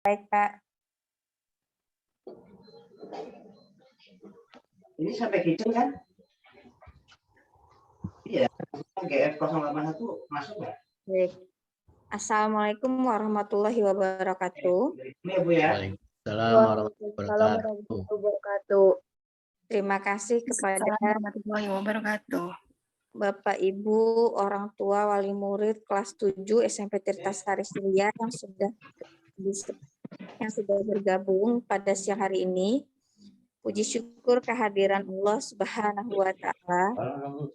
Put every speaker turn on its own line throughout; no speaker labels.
Baik, Pak.
Ini sampai kitchen kan? Iya, GF 081 masuk nggak?
Baik. Assalamualaikum warahmatullahi wabarakatuh.
Ini ya Bu ya.
Waalaikumsalam warahmatullahi wabarakatuh.
Terima kasih kepada
warahmatullahi wabarakatuh.
Bapak Ibu, orang tua, wali murid kelas 7 SMP Tirtasari Surya yang sudah bergabung pada siang hari ini. Puji syukur kehadiran Allah Subhanahu wa Ta'ala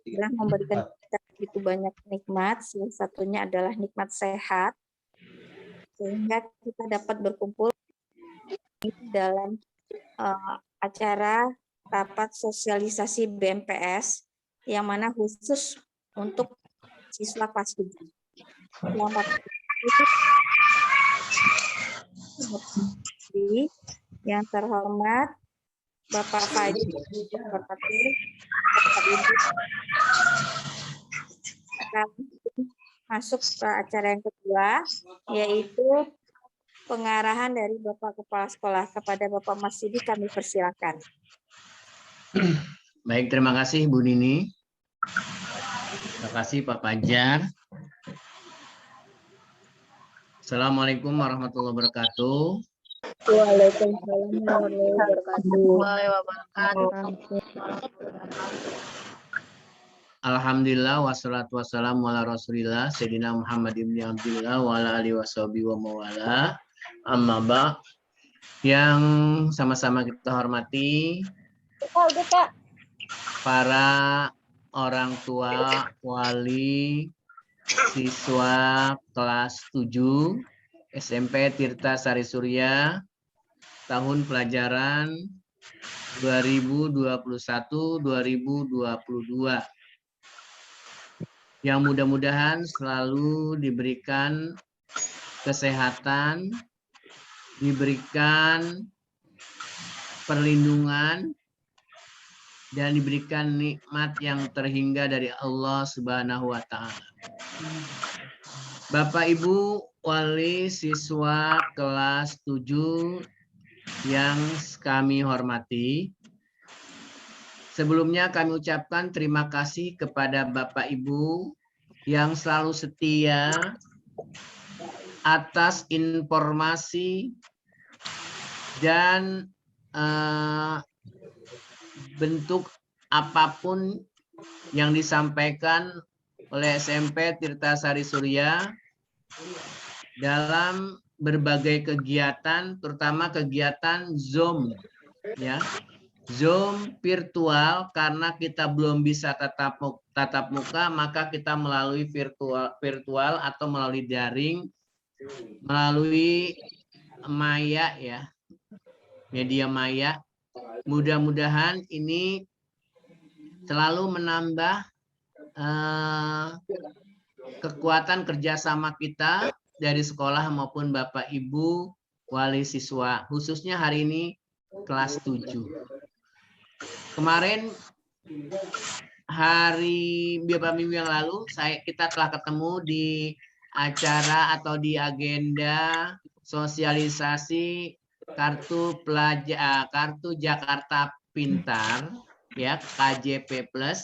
telah memberikan kita begitu banyak nikmat, salah satunya adalah nikmat sehat, sehingga kita dapat berkumpul dalam acara rapat sosialisasi BMPS yang mana khusus untuk siswa kelas 7. Yang terhormat Bapak Fajri, Bapak Ibu, masuk ke acara yang kedua, yaitu pengarahan dari Bapak Kepala Sekolah. Kepada Bapak Marsidi kami persilakan.
Baik, terima kasih Bu Nini. Terima kasih Pak Fajar. Assalamualaikum warahmatullahi wabarakatuh.
Waalaikumsalam warahmatullahi wabarakatuh.
Alhamdulillah wassalatu wassalamu ala Rasulillah Sayyidina Muhammad ibn Abdullah wa ala alihi washabihi wa mawala. Amma ba'. Yang sama-sama kita hormati para orang tua, wali, siswa kelas 7 SMP Tirtasari Surya tahun pelajaran 2021-2022 yang mudah-mudahan selalu diberikan kesehatan, diberikan perlindungan, dan diberikan nikmat yang terhingga dari Allah Subhanahu wa Ta'ala. Bapak Ibu wali siswa kelas 7 yang kami hormati, sebelumnya kami ucapkan terima kasih kepada Bapak Ibu yang selalu setia atas informasi dan bentuk apapun yang disampaikan oleh SMP Tirtasari Surya dalam berbagai kegiatan, terutama kegiatan Zoom, ya, Zoom virtual, karena kita belum bisa tatap muka, maka kita melalui virtual atau melalui daring, melalui maya, ya, media maya. Mudah-mudahan ini selalu menambah kekuatan kerjasama kita dari sekolah maupun Bapak Ibu wali siswa, khususnya hari ini kelas 7. Kemarin hari beberapa minggu yang lalu kita telah ketemu di acara atau di agenda sosialisasi kartu Jakarta Pintar, ya, KJP Plus.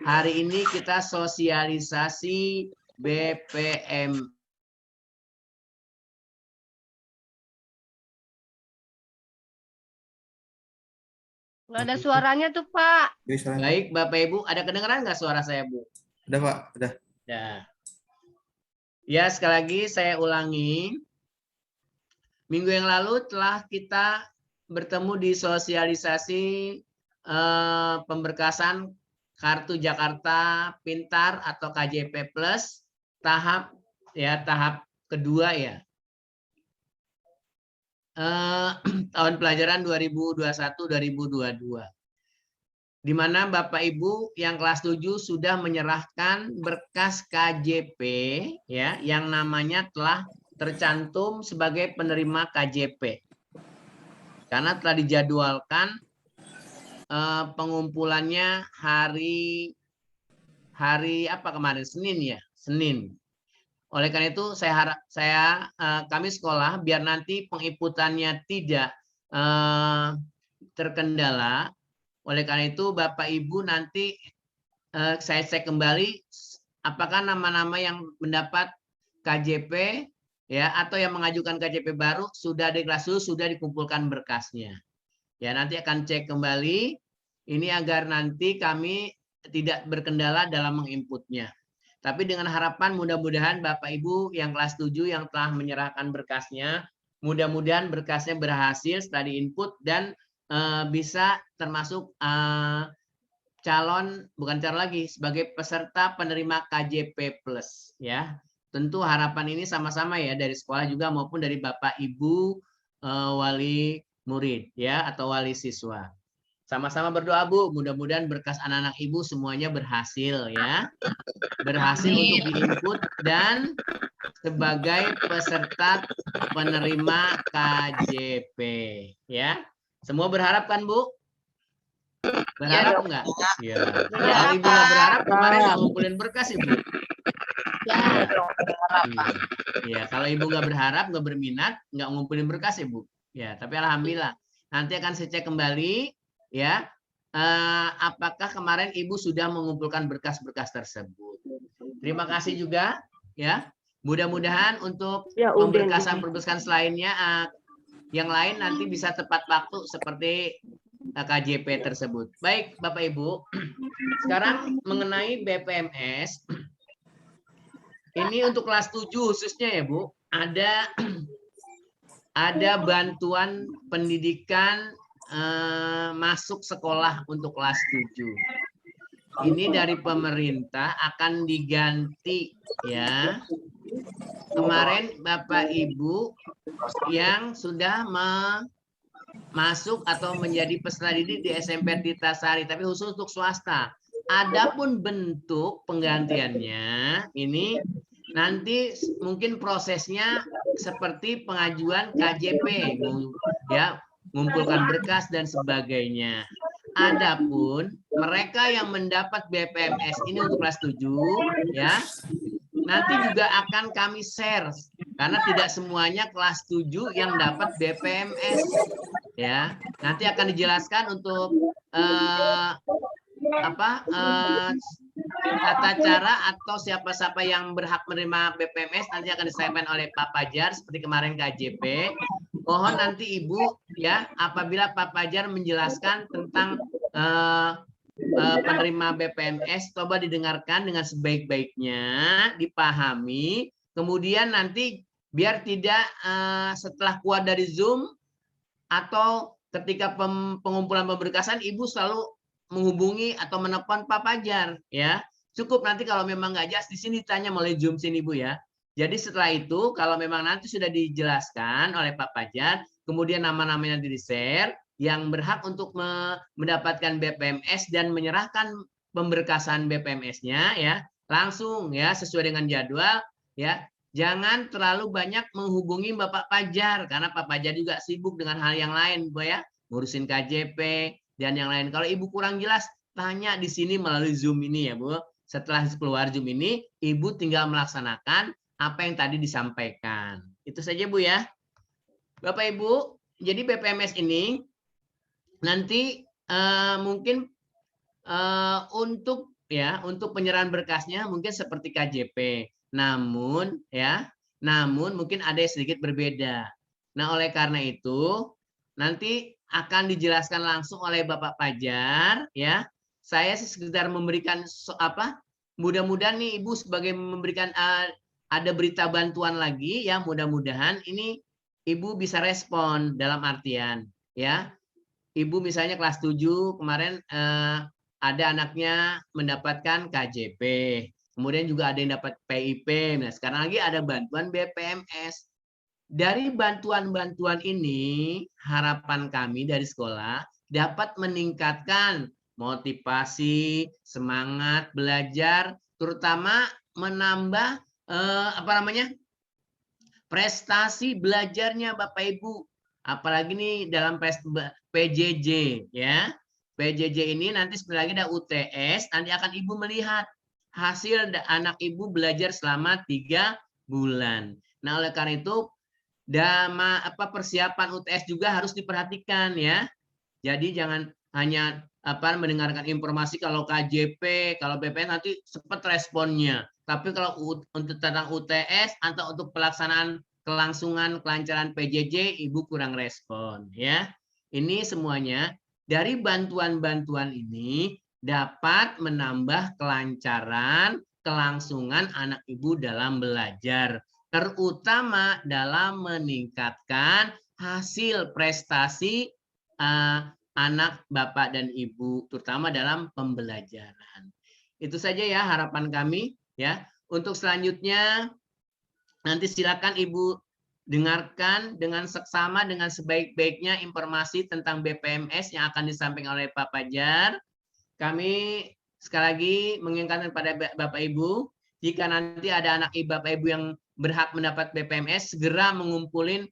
Hari ini kita sosialisasi BPM.
Nggak ada suaranya tuh, Pak.
Baik, Bapak Ibu, ada kedengaran nggak suara saya, Bu?
Udah, Pak. Udah.
Ya, sekali lagi saya ulangi. Minggu yang lalu telah kita bertemu di sosialisasi pemberkasan Kartu Jakarta Pintar atau KJP Plus tahap kedua, ya. Tahun pelajaran 2021-2022. Di mana Bapak Ibu yang kelas 7 sudah menyerahkan berkas KJP, ya, yang namanya telah tercantum sebagai penerima KJP. Karena telah dijadwalkan pengumpulannya hari apa kemarin, Senin, ya, Senin. Oleh karena itu kami sekolah biar nanti penginputannya tidak terkendala. Oleh karena itu Bapak Ibu nanti saya cek kembali apakah nama-nama yang mendapat KJP ya atau yang mengajukan KJP baru sudah di kelas sudah dikumpulkan berkasnya. Ya, nanti akan cek kembali ini agar nanti kami tidak berkendala dalam menginputnya. Tapi dengan harapan mudah-mudahan Bapak Ibu yang kelas 7 yang telah menyerahkan berkasnya, mudah-mudahan berkasnya berhasil setelah diinput dan bisa termasuk bukan calon lagi sebagai peserta penerima KJP Plus ya. Tentu harapan ini sama-sama ya dari sekolah juga maupun dari Bapak Ibu wali murid ya atau wali siswa. Sama-sama berdoa Bu, mudah-mudahan berkas anak-anak Ibu semuanya berhasil ya. Berhasil untuk diinput dan sebagai peserta penerima KJP ya. Semua berharap kan Bu? Berharap enggak? Ya. Kalau Ibu nggak berharap kemarin nggak ngumpulin berkas Ibu. Ya. Ya, kalau Ibu nggak berharap, nggak berminat, nggak ngumpulin berkas Ibu. Ya, tapi alhamdulillah. Nanti akan saya cek kembali ya. Apakah kemarin Ibu sudah mengumpulkan berkas-berkas tersebut? Terima kasih juga ya. Mudah-mudahan untuk pemberkasan selainnya yang lain nanti bisa tepat waktu seperti KJP tersebut. Baik, Bapak Ibu. Sekarang mengenai BPMS. Ini untuk kelas 7 khususnya ya, Bu. Ada bantuan pendidikan masuk sekolah untuk kelas 7. Ini dari pemerintah akan diganti ya. Kemarin Bapak Ibu yang sudah masuk atau menjadi peserta didik di SMP Tirtasari, tapi khusus untuk swasta. Adapun bentuk penggantiannya ini nanti mungkin prosesnya seperti pengajuan KJP ya, mengumpulkan berkas dan sebagainya. Adapun mereka yang mendapat BPMS ini untuk kelas 7 ya, nanti juga akan kami share karena tidak semuanya kelas 7 yang dapat BPMS ya. Nanti akan dijelaskan untuk tata cara atau siapa-siapa yang berhak menerima BPMS nanti akan disampaikan oleh Pak Pajar seperti kemarin KJP. Mohon nanti Ibu ya apabila Pak Pajar menjelaskan tentang penerima BPMS coba didengarkan dengan sebaik-baiknya, dipahami, kemudian nanti biar tidak setelah keluar dari Zoom atau ketika pengumpulan pemberkasan Ibu selalu menghubungi atau menelpon Pak Pajar ya. Cukup nanti kalau memang nggak jelas di sini tanya melalui Zoom sini Bu ya. Jadi setelah itu kalau memang nanti sudah dijelaskan oleh Pak Pajar, kemudian nama-namanya di-share yang berhak untuk mendapatkan BPMS dan menyerahkan pemberkasan BPMS-nya ya, langsung ya sesuai dengan jadwal ya. Jangan terlalu banyak menghubungi Bapak Pajar karena Pak Pajar juga sibuk dengan hal yang lain Bu ya, ngurusin KJP dan yang lain. Kalau Ibu kurang jelas, tanya di sini melalui Zoom ini ya Bu. Setelah keluar Zoom ini, Ibu tinggal melaksanakan apa yang tadi disampaikan. Itu saja Bu ya. Bapak Ibu, jadi BPMS ini nanti mungkin untuk penyerahan berkasnya mungkin seperti KJP. Namun mungkin ada yang sedikit berbeda. Nah, oleh karena itu nanti akan dijelaskan langsung oleh Bapak Pajar ya. Saya sekedar memberikan mudah-mudahan nih Ibu sebagai memberikan ada berita bantuan lagi ya, mudah-mudahan ini Ibu bisa respon dalam artian ya. Ibu misalnya kelas 7 kemarin ada anaknya mendapatkan KJP. Kemudian juga ada yang dapat PIP. Nah, sekarang lagi ada bantuan BPMS. Dari bantuan-bantuan ini, harapan kami dari sekolah dapat meningkatkan motivasi, semangat belajar, terutama menambah prestasi belajarnya Bapak Ibu. Apalagi nih dalam PJJ ya. PJJ ini nanti sebentar lagi ada UTS, nanti akan Ibu melihat hasil anak Ibu belajar selama 3 bulan. Nah, oleh karena itu persiapan UTS juga harus diperhatikan ya. Jadi jangan hanya mendengarkan informasi kalau KJP, kalau BPN nanti cepat responnya. Tapi kalau untuk tentang UTS atau untuk pelaksanaan kelangsungan kelancaran PJJ, Ibu kurang respon ya. Ini semuanya dari bantuan-bantuan ini dapat menambah kelancaran, kelangsungan anak Ibu dalam belajar, terutama dalam meningkatkan hasil prestasi anak Bapak dan Ibu, terutama dalam pembelajaran. Itu saja ya harapan kami ya. Untuk selanjutnya nanti silakan Ibu dengarkan dengan seksama dengan sebaik-baiknya informasi tentang BPMS yang akan disampaikan oleh Pak Fajar. Kami sekali lagi mengingatkan kepada Bapak Ibu, jika nanti ada anak Bapak Ibu yang berhak mendapat BPMS, segera mengumpulin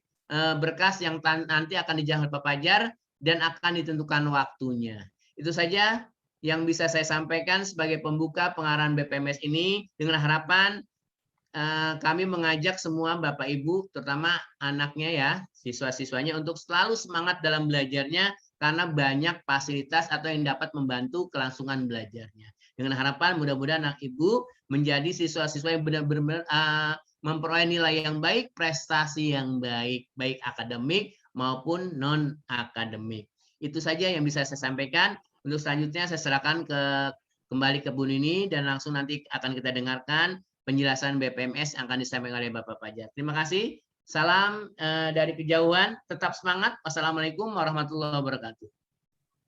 berkas yang nanti akan dijangkau Pak Fajar dan akan ditentukan waktunya. Itu saja yang bisa saya sampaikan sebagai pembuka pengarahan BPMS ini, dengan harapan kami mengajak semua Bapak Ibu, terutama anaknya ya, siswa-siswanya untuk selalu semangat dalam belajarnya karena banyak fasilitas atau yang dapat membantu kelangsungan belajarnya. Dengan harapan mudah-mudahan anak Ibu menjadi siswa-siswa yang benar-benar memperoleh nilai yang baik, prestasi yang baik, baik akademik maupun non-akademik. Itu saja yang bisa saya sampaikan. Untuk selanjutnya saya serahkan kembali ke Bu Nini dan langsung nanti akan kita dengarkan penjelasan BPMS yang akan disampaikan oleh Bapak Fajar. Terima kasih. Salam dari kejauhan. Tetap semangat. Wassalamualaikum warahmatullahi wabarakatuh.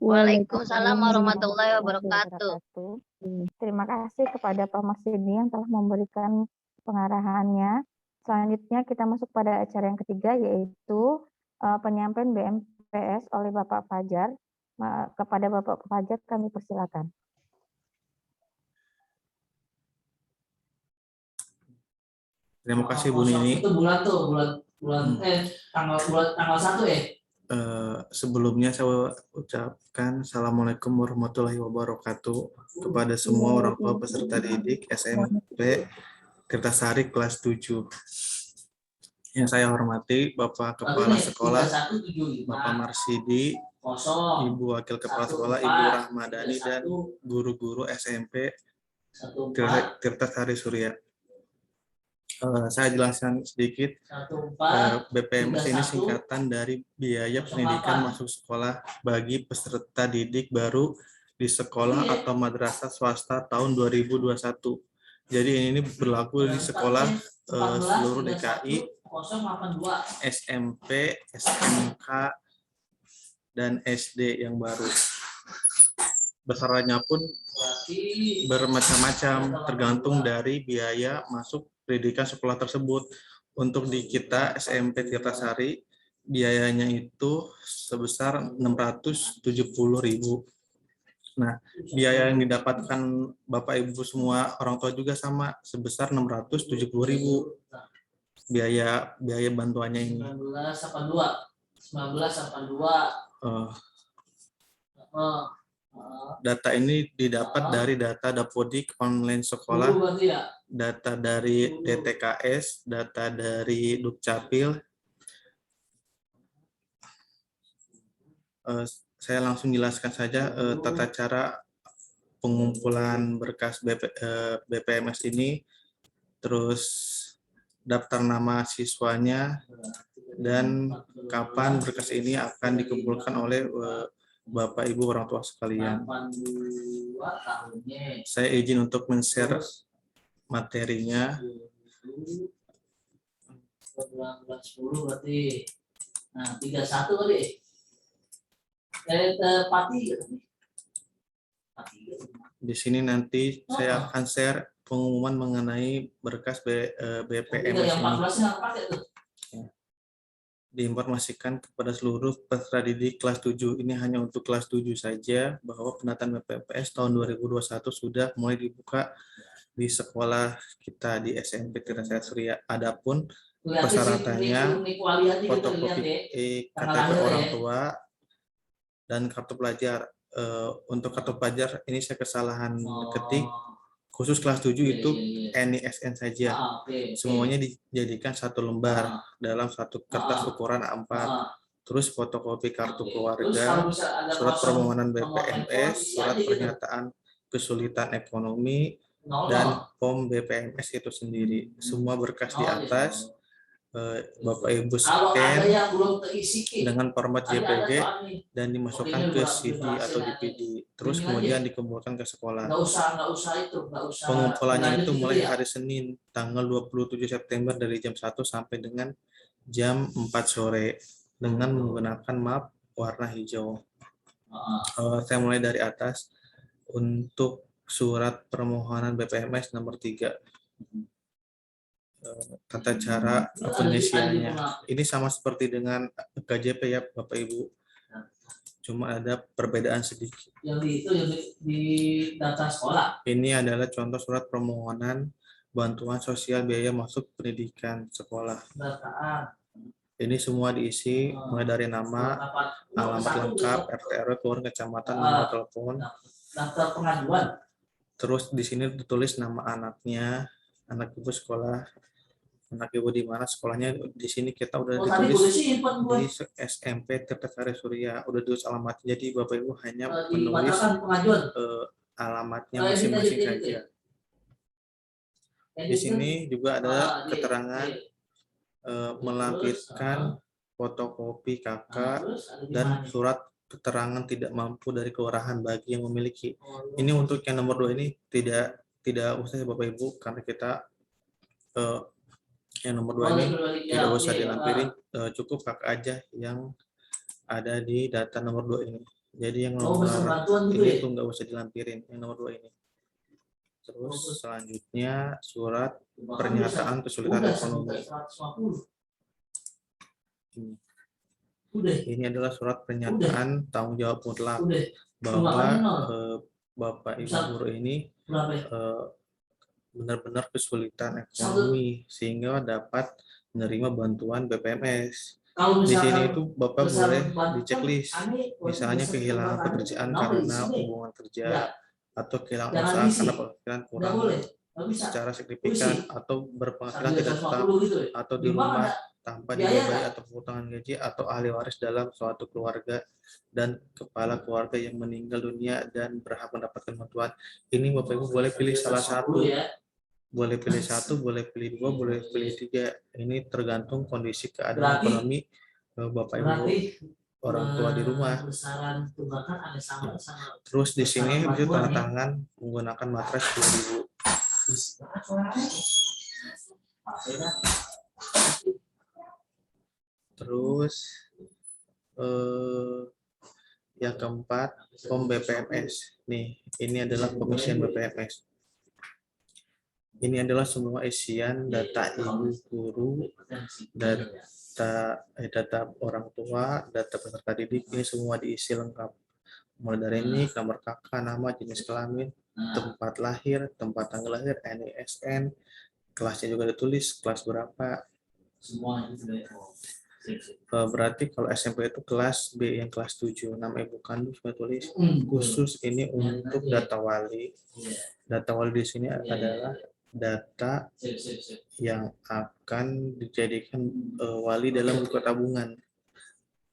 Waalaikumsalam warahmatullahi wabarakatuh.
Terima kasih kepada Pak Marsidi yang telah memberikan pengarahannya. Selanjutnya kita masuk pada acara yang ketiga, yaitu penyampaian BMPS oleh Bapak Fajar. Kepada Bapak Fajar kami persilakan.
Terima kasih Bu Nini.
Itu bulan tanggal 1 ya.
Sebelumnya saya ucapkan Assalamualaikum warahmatullahi wabarakatuh kepada semua orang tua peserta didik SMP Tirtasari kelas 7. Yang saya hormati Bapak Kepala Sekolah, Bapak Marsidi, Ibu Wakil Kepala Sekolah, Ibu Rahmadani, dan guru-guru SMP Tirtasari Surya. Saya jelaskan sedikit. BPMS ini singkatan dari biaya pendidikan masuk sekolah bagi peserta didik baru di sekolah atau madrasah swasta tahun 2021. Jadi ini berlaku di sekolah seluruh DKI, SMP, SMK, dan SD yang baru. Besarannya pun bermacam-macam tergantung dari biaya masuk pendidikan sekolah tersebut. Untuk di kita SMP Tirtasari biayanya itu sebesar 670.000. Nah, biaya yang didapatkan Bapak Ibu semua orang tua juga sama, sebesar 670.000. Biaya bantuannya ini. 1982. Data ini didapat dari data Dapodik online sekolah, data dari DTKS, data dari Dukcapil. Saya langsung jelaskan saja tata cara pengumpulan berkas BPMS ini, terus daftar nama siswanya, dan kapan berkas ini akan dikumpulkan oleh Bapak Ibu orang tua sekalian. Saya izin untuk men-share materinya.
10 berarti. Nah, 31 kali.
Di sini nanti saya akan share pengumuman mengenai berkas BPMS ini. Diinformasikan kepada seluruh peserta didik kelas 7. Ini hanya untuk kelas 7 saja, bahwa pendataan BPMS tahun 2021 sudah mulai dibuka di sekolah kita di SMP Tirtasari Surya. Adapun persyaratannya fotokopi KTP orang tua dan kartu pelajar. Untuk kartu pelajar ini saya kesalahan ketik Khusus kelas 7 itu
Iya.
NISN saja.
Oke.
Semuanya dijadikan satu lembar dalam satu kertas ukuran A4. Terus fotokopi kartu
Terus
keluarga,
kalau bisa ada
surat
kosong
permohonan
nomor handphone,
BPMS,
isi
surat
aja gitu.
pernyataan kesulitan ekonomi,
00.
dan POM BPMS itu sendiri. Semua berkas di atas Bapak Ibu
Kalau ada
scan
yang belum terisi
dengan format
ada
JPG
soal nih.
dan dimasukkan ke CD atau DVD. Terus kemudian dikumpulkan ke sekolah.
Nggak usah itu, nggak usah.
Pengumpulannya itu mulai
ya.
hari Senin tanggal 27 September dari jam 1 sampai dengan jam 4 sore dengan menggunakan map warna hijau. Saya mulai dari atas. Untuk surat permohonan BPMS nomor 3. Tata cara pengisiannya. Ini sama seperti dengan KJP ya Bapak Ibu. Cuma ada perbedaan sedikit.
Yang di data sekolah.
Ini adalah contoh surat permohonan bantuan sosial biaya masuk pendidikan sekolah.
Dataan.
Ini semua diisi mulai dari nama, alamat lengkap, RT RW, keluarga, kecamatan, nomor telepon.
Daftar pengaduan.
Terus di sini ditulis nama anaknya, anak ibu sekolah, anak ibu di mana sekolahnya. Di sini kita udah ditulis di SMP Tirtasari Surya, udah ditulis alamatnya. Jadi Bapak Ibu hanya menulis alamatnya masing-masing saja. Di sini juga ada keterangan melampirkan fotokopi KK dan surat keterangan tidak mampu dari kelurahan bagi yang memiliki. Ini untuk yang nomor 2 ini tidak usah ya Bapak Ibu, karena kita yang nomor 2 ini tidak usah dilampirin, cukup KK aja yang ada di data nomor 2 ini. Jadi yang nomor ini itu nggak usah dilampirin, yang nomor 2 ini. Terus selanjutnya surat pernyataan kesulitan ekonomi. Ini adalah surat pernyataan tanggung jawab mutlak bahwa Bapak Ibu guru ini benar-benar kesulitan ekonomi sehingga dapat menerima bantuan BPMS. Di sini itu Bapak boleh diceklis, misalnya kehilangan pekerjaan karena hubungan kerja, atau kehilangan usaha karena penghasilan kurang secara signifikan, atau berpenghasilan tidak tetap, atau di rumah tanpa dibiayai atau potongan gaji, atau ahli waris dalam suatu keluarga dan kepala keluarga yang meninggal dunia dan berhak mendapatkan bantuan. Ini Bapak Ibu boleh pilih salah satu, boleh pilih 1, boleh pilih 2, boleh pilih 3. Ini tergantung kondisi keadaan ekonomi Bapak Ibu orang tua di rumah. Terus di sini itu tanda tangan menggunakan matras 2000. Terus yang keempat, POM BPMS. Nih, ini adalah pengisian BPMS. Ini adalah semua isian data ibu guru, data orang tua, data peserta didik. Ini semua diisi lengkap. Mulai dari ini, nomor kakak, nama, jenis kelamin, tempat lahir, tempat tanggal lahir, NISN, kelasnya juga ditulis, kelas berapa.
Semua itu.
Berarti kalau SMP itu kelas B, yang kelas 7, nama ibu kandung sudah tulis. Khusus ini untuk data wali. Data wali di sini adalah data yang akan dijadikan wali dalam buku tabungan.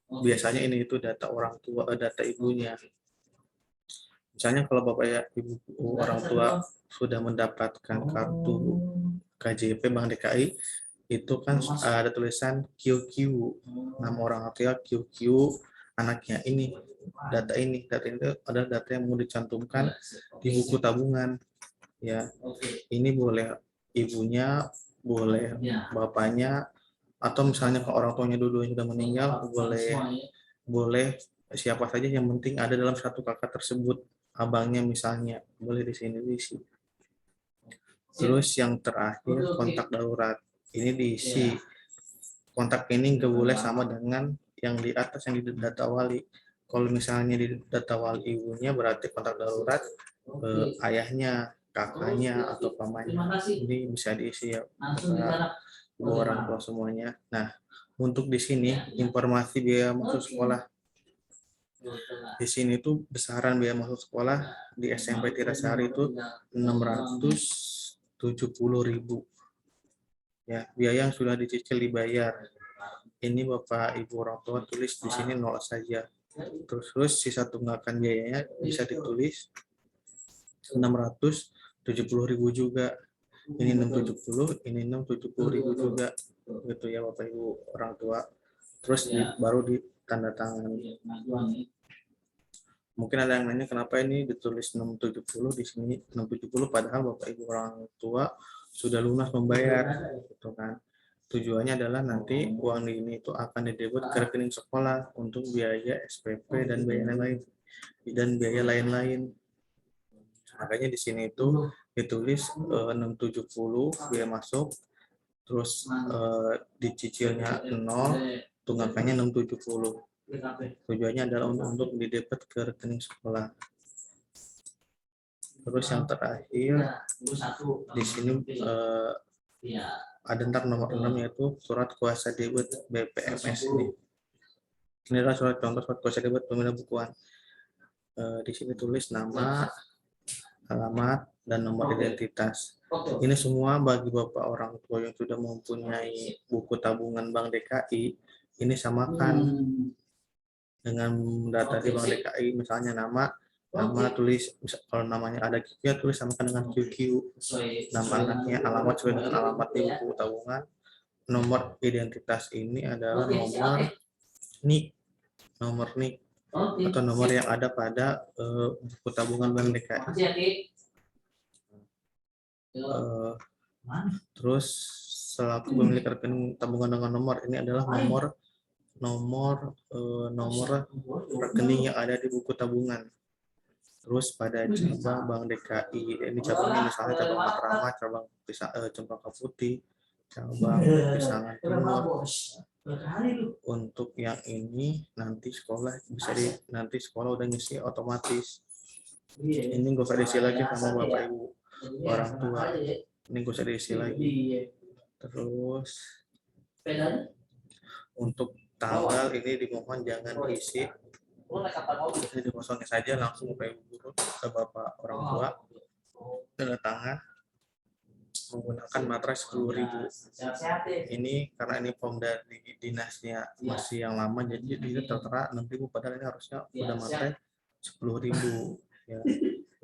Biasanya ini itu data orang tua, data ibunya. Misalnya kalau Bapak ya Ibu orang tua sudah mendapatkan kartu KJP Bank DKI, itu kan ada tulisan QQ, nama orang tua QQ anaknya. Ini data itu adalah data yang mau dicantumkan di buku tabungan. Ya, ini boleh ibunya, boleh bapaknya, atau misalnya kalau orang tuanya dua-duanya sudah meninggal, boleh siapa saja, yang penting ada dalam satu kakak tersebut. Abangnya misalnya, boleh di sini diisi. Terus yang terakhir kontak darurat. Ini diisi. Kontak ini nggak boleh sama dengan yang di atas yang di data wali. Kalau misalnya di data wali ibunya, berarti kontak darurat ayahnya, kakaknya, atau pamannya. Ini bisa diisi ya, orang tua semuanya. Nah, untuk di sini informasi biaya masuk sekolah. Di sini tuh besaran biaya masuk sekolah di SMP Tirasari itu 670.000. Ya, biaya yang sudah dicicil dibayar. Ini Bapak Ibu orang tua tulis di sini 0 saja. Terus sisa tunggakan biayanya bisa ditulis 670.000 juga. Ini 670, ini 670.000 juga. Gitu ya Bapak Ibu orang tua. Terus baru ditanda tangan. Mungkin ada yang nanya kenapa ini ditulis 670 di sini 670 padahal Bapak Ibu orang tua sudah lunas membayar, gitu kan. Tujuannya adalah nanti uang ini itu akan didebit ke rekening sekolah untuk biaya SPP dan biaya lain-lain. Makanya di sini itu ditulis 670 biaya masuk, terus dicicilnya 0, tunggakannya 670. Tujuannya adalah untuk didebit ke rekening sekolah. Terus yang terakhir di sini ada ntar nomor 6 yaitu surat kuasa debit BPMS ini. Ini adalah surat contoh surat kuasa debit pemindahan bukuan. Di sini tulis nama, alamat, dan nomor identitas. Ini semua bagi Bapak orang tua yang sudah mempunyai buku tabungan Bank DKI, ini samakan dengan data di Bank DKI, misalnya nama tulis, kalau namanya ada QQ ya tulis samakan dengan QQ, nama anaknya, alamat sesuai dengan alamat di buku tabungan, nomor identitas ini adalah nomor NIK atau nomor yang ada pada buku tabungan Bank DKI. Terus selaku pemilik rekening tabungan dengan nomor ini adalah nomor rekening yang ada di buku tabungan. Terus pada cabang Bank DKI, ini cabangnya misalnya cabang Matraman, cabang Cempaka Putih, cabang Pisangan Timur. Untuk yang ini nanti sekolah nanti sekolah udah ngisi otomatis. Ini nggak usah diisi lagi sama Bapak Ibu orang tua. Ini nggak usah diisi lagi. Terus untuk tanggal ini dimohon jangan diisi. Jadi dikosongin saja langsung Bapak Ibu guru ke Bapak orang tua, tanda tangan menggunakan matras 10.000. Ini karena ini form dari dinasnya masih yang lama, jadi dia tertera 6.000 padahal ini harusnya udah matras 10.000. Ya.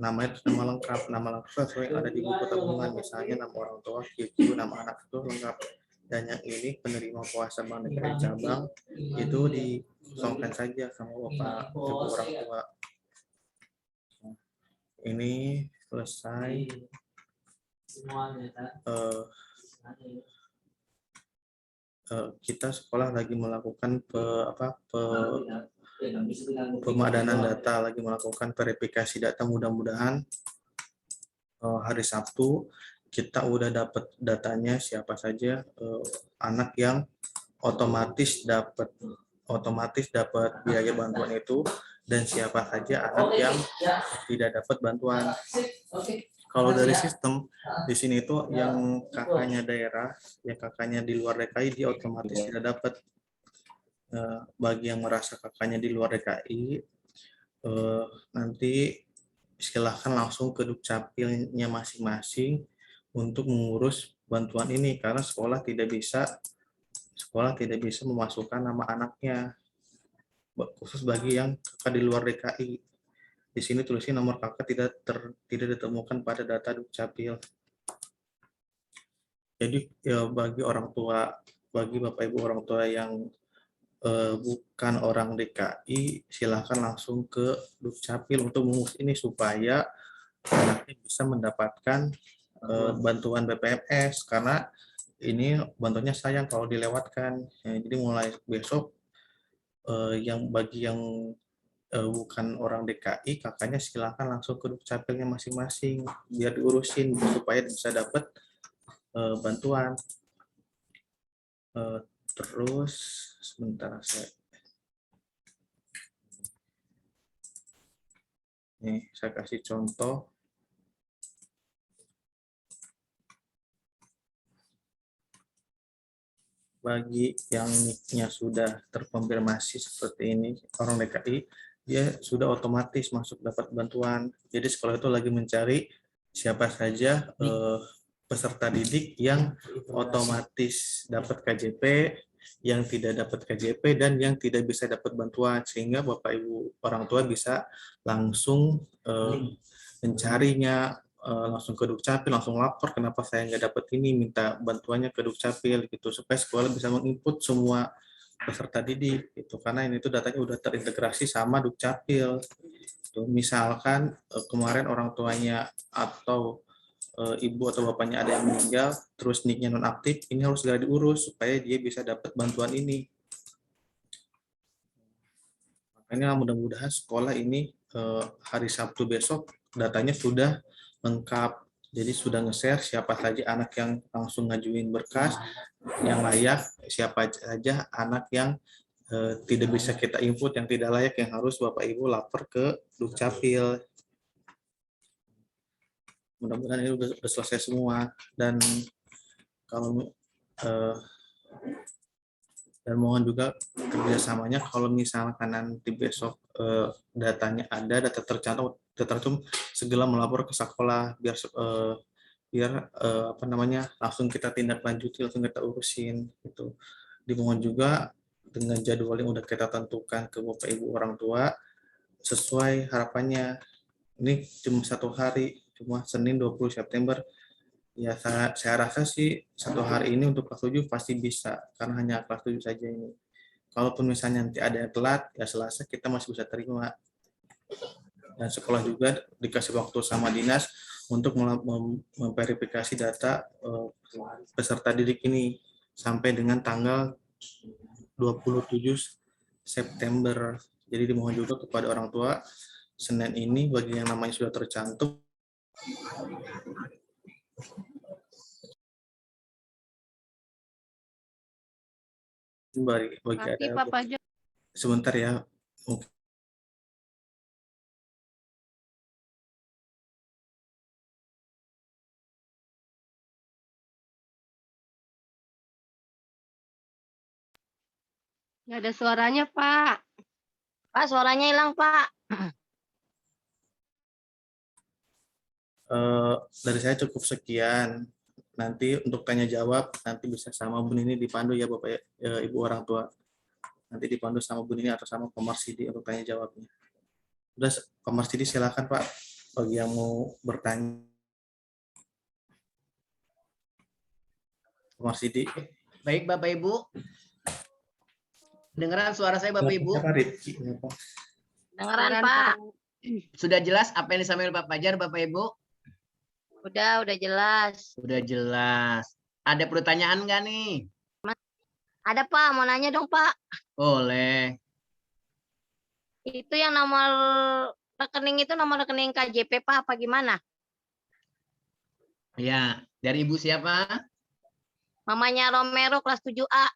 Nama itu nama lengkap sesuai yang ada di buku tabungan, misalnya nama orang tua, QQ, nama anak itu lengkap. Dan yang ini penerima kuasa Bank DKI cabang itu dikosongkan saja sama Bapak Ibu orang tua. Ini selesai. Kita sekolah lagi melakukan pemadanan data, lagi melakukan verifikasi data. Mudah-mudahan hari Sabtu kita udah dapat datanya siapa saja anak yang otomatis dapat biaya bantuan itu, dan siapa saja anak yang tidak dapat bantuan. Kalau dari sistem di sini itu yang kakaknya daerah, yang kakaknya di luar DKI dia otomatis tidak dapat. Bagi yang merasa kakaknya di luar DKI, nanti silahkan langsung ke Dukcapilnya masing-masing untuk mengurus bantuan ini, karena sekolah tidak bisa memasukkan nama anaknya, khusus bagi yang kakak di luar DKI. Di sini tulisnya nomor kakak tidak ditemukan pada data Dukcapil. Jadi ya bagi Bapak Ibu orang tua yang bukan orang DKI, silahkan langsung ke Dukcapil untuk mengurus ini supaya anaknya bisa mendapatkan bantuan BPMS, karena ini bantuannya sayang kalau dilewatkan. Jadi mulai besok bagi yang bukan orang DKI, kakaknya silakan langsung ke Dukcapilnya masing-masing biar diurusin supaya bisa dapat bantuan. Terus sebentar saya kasih contoh. Bagi yang NIK-nya sudah terkonfirmasi seperti ini orang DKI, dia sudah otomatis masuk dapat bantuan. Jadi sekolah itu lagi mencari siapa saja peserta didik yang otomatis dapat KJP, yang tidak dapat KJP, dan yang tidak bisa dapat bantuan, sehingga Bapak Ibu orang tua bisa langsung mencarinya, langsung ke Dukcapil, langsung lapor kenapa saya nggak dapat ini, minta bantuannya ke Dukcapil gitu, supaya sekolah bisa menginput semua peserta didik gitu, karena ini tuh datanya udah terintegrasi sama Dukcapil. Tuh, misalkan kemarin orang tuanya atau ibu atau bapaknya ada yang meninggal, terus NIK-nya nonaktif, ini harus segera diurus supaya dia bisa dapat bantuan ini. Makanya mudah-mudahan sekolah ini hari Sabtu besok datanya sudah lengkap. Jadi sudah nge-share siapa saja anak yang langsung ngajuin berkas yang layak, siapa saja anak yang tidak bisa kita input, yang tidak layak, yang harus Bapak Ibu lapor ke Dukcapil. Mudah-mudahan ini udah selesai semua, dan kalau dan mohon juga kerjasamanya kalau misalkan nanti besok datanya ada, data tercantum segera melapor ke sekolah biar apa namanya langsung kita tindak lanjuti, langsung kita urusin gitu. Dimohon juga dengan jadwal yang udah kita tentukan ke Bapak Ibu orang tua sesuai harapannya. Ini cuma 1 hari, cuma Senin 20 September. Ya, saya rasa sih 1 hari ini untuk kelas 7 pasti bisa, karena hanya kelas 7 saja ini. Kalaupun misalnya nanti ada yang telat, ya Selasa kita masih bisa terima. Dan sekolah juga dikasih waktu sama dinas untuk memverifikasi data peserta didik ini sampai dengan tanggal 27 September. Jadi dimohon juga kepada orang tua, Senin ini bagi yang namanya sudah tercantum, bagi
Nanti
ada
Pak Fajar.
sebentar ya.
Nggak ada suaranya, Pak.
Pak, suaranya hilang, Pak.
Dari saya cukup sekian. Nanti untuk tanya jawab nanti bisa sama Bu Nini dipandu ya Bapak Ibu orang tua. Nanti dipandu sama Bu Nini atau sama Pak Marsidi untuk tanya jawabnya. Udah, Pak Marsidi silakan Pak bagi yang mau bertanya. Pak Marsidi.
Baik Bapak Ibu. Dengaran suara saya Bapak Ibu?
Dengaran, Pak.
Sudah jelas apa yang disampaikan Pak Fajar Bapak Ibu?
Udah jelas.
Udah jelas. Ada pertanyaan nggak nih?
Ada, Pak. Mau nanya dong, Pak.
Boleh.
Itu yang nomor rekening itu nomor rekening KJP, Pak, apa gimana?
Ya, dari Ibu siapa?
Mamanya Romero kelas 7A.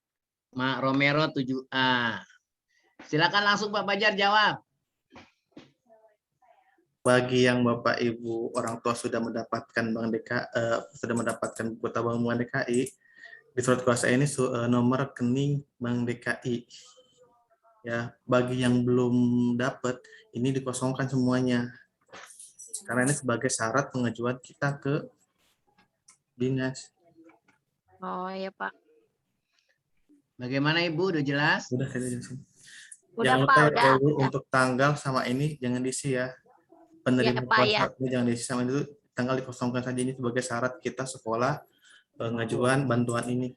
Mak Romero 7A. Silakan langsung Pak Fajar jawab.
Bagi yang Bapak Ibu orang tua sudah mendapatkan Bank DKI, sudah mendapatkan buku tabungan Bank DKI, di surat kuasa ini nomor rekening Bank DKI. Ya, bagi yang belum dapat, ini dikosongkan semuanya. Karena ini sebagai syarat pengajuan kita ke dinas.
Oh iya, Pak.
Bagaimana Ibu? Udah jelas?
Udah, saya jelasin.
Udah,
Jangan
Pak,
lupa
udah.
untuk tanggal sama ini jangan diisi ya. Penerima
Ya, Pak, ya.
ini jangan diisi sama itu, tanggal dikosongkan saja, ini sebagai syarat kita sekolah pengajuan bantuan ini.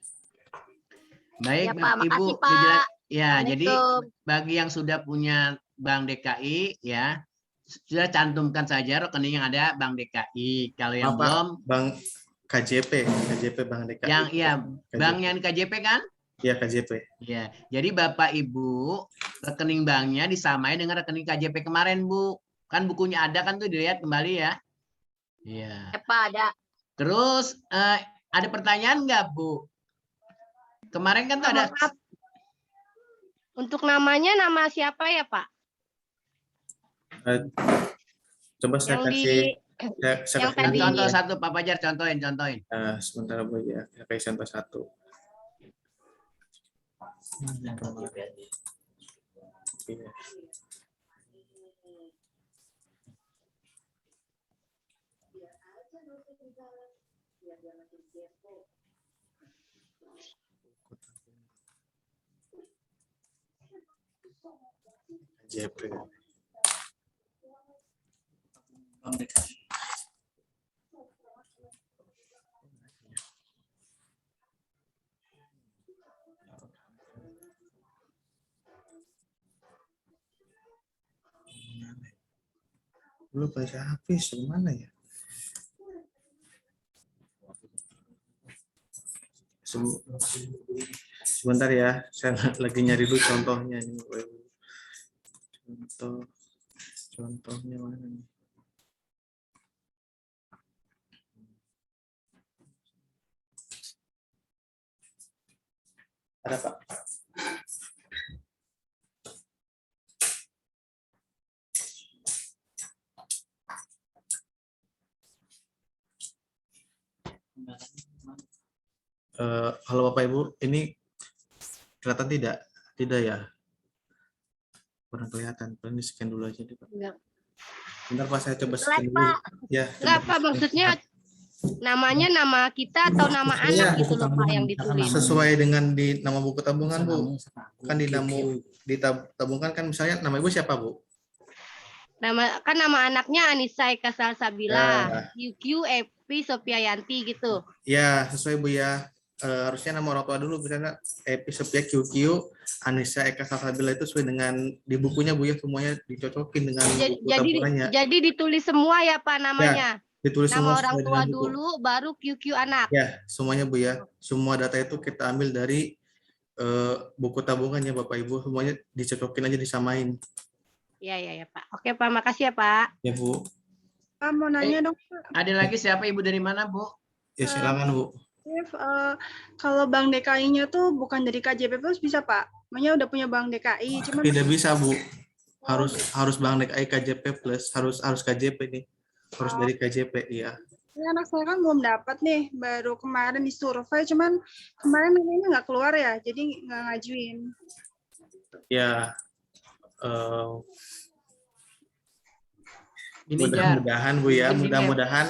Baik,
Ya, Pak.
Ibu.
Makasih,
Udah jelas.
Pak.
Ya, jadi
Assalamualaikum.
bagi yang sudah punya Bank DKI ya, sudah cantumkan saja rekening yang ada Bank DKI. Kalau yang belum,
Bank KJP Bank DKI.
yang iya,
KJP.
bank yang KJP kan?
Iya, KJP.
Ya, jadi Bapak Ibu rekening banknya disamai dengan rekening KJP kemarin, Bu. Kan bukunya ada kan tuh, dilihat kembali ya. Iya.
Ya, Pak, ada.
Terus ada pertanyaan nggak, Bu? Kemarin kan tuh ada.
Maaf. Untuk namanya nama siapa ya, Pak?
Coba saya
Yang
kasih
yang tadi.
Contoh satu, Pak Fajar, contohin.
sebentar Bu ya, saya kasih contoh satu. Iya. JP. Belum baca habis, mana ya? Sebentar ya, saya lagi nyari dulu contohnya nih. Contohnya mana nih? Ada Pak? Halo Bapak Ibu, ini kelihatan tidak? Tidak ya? Kurang kelihatan. Ini scan dulu aja deh Pak.
Enggak.
Bentar Pak, saya coba
Jelek,
scan dulu.
Pak.
Ya.
Enggak, Pak, maksudnya namanya nama kita atau nama
Iya,
anak gitu loh Pak yang ditulis.
sesuai dengan di nama buku tabungan Bu. Kan di tabungan kan misalnya nama Ibu siapa Bu?
Nama anaknya Anissa Eka Salsabila,
Ya.
QQ Epi Sopiayanti gitu.
Ya, sesuai Bu ya. Harusnya nama orang tua dulu, misalnya Epi Sophia QQ, Anissa Eka Salsabila itu sesuai dengan di bukunya Bu ya, semuanya dicocokin dengan buku tabungannya.
Jadi ditulis semua ya Pak namanya.
Ditulis
Nama
semua
orang
sesuai
tua
dengan buku.
dulu, baru QQ anak.
Ya, semuanya Bu ya. Semua data itu kita ambil dari buku tabungannya Bapak Ibu, semuanya dicocokin aja, disamain.
Iya Pak. Oke Pak, makasih ya Pak.
Ya Bu.
Pak, mau nanya dong Pak.
Ada lagi siapa Ibu dari mana, Bu?
Ya silakan Bu.
Chef, kalau Bank DKI-nya tuh bukan dari KJP Plus bisa Pak? Makanya udah punya Bank DKI, cuman
Tidak bisa Bu. Harus Bank DKI KJP Plus, harus KJP nih. Harus dari KJP, iya.
ini anak saya kan belum dapat nih, baru kemarin disurvei, cuman kemarin ini nggak keluar ya, jadi nggak ngajuin.
Ini
Ya.
Jar.
Mudah-mudahan Bu ya,
Ini,
mudah-mudahan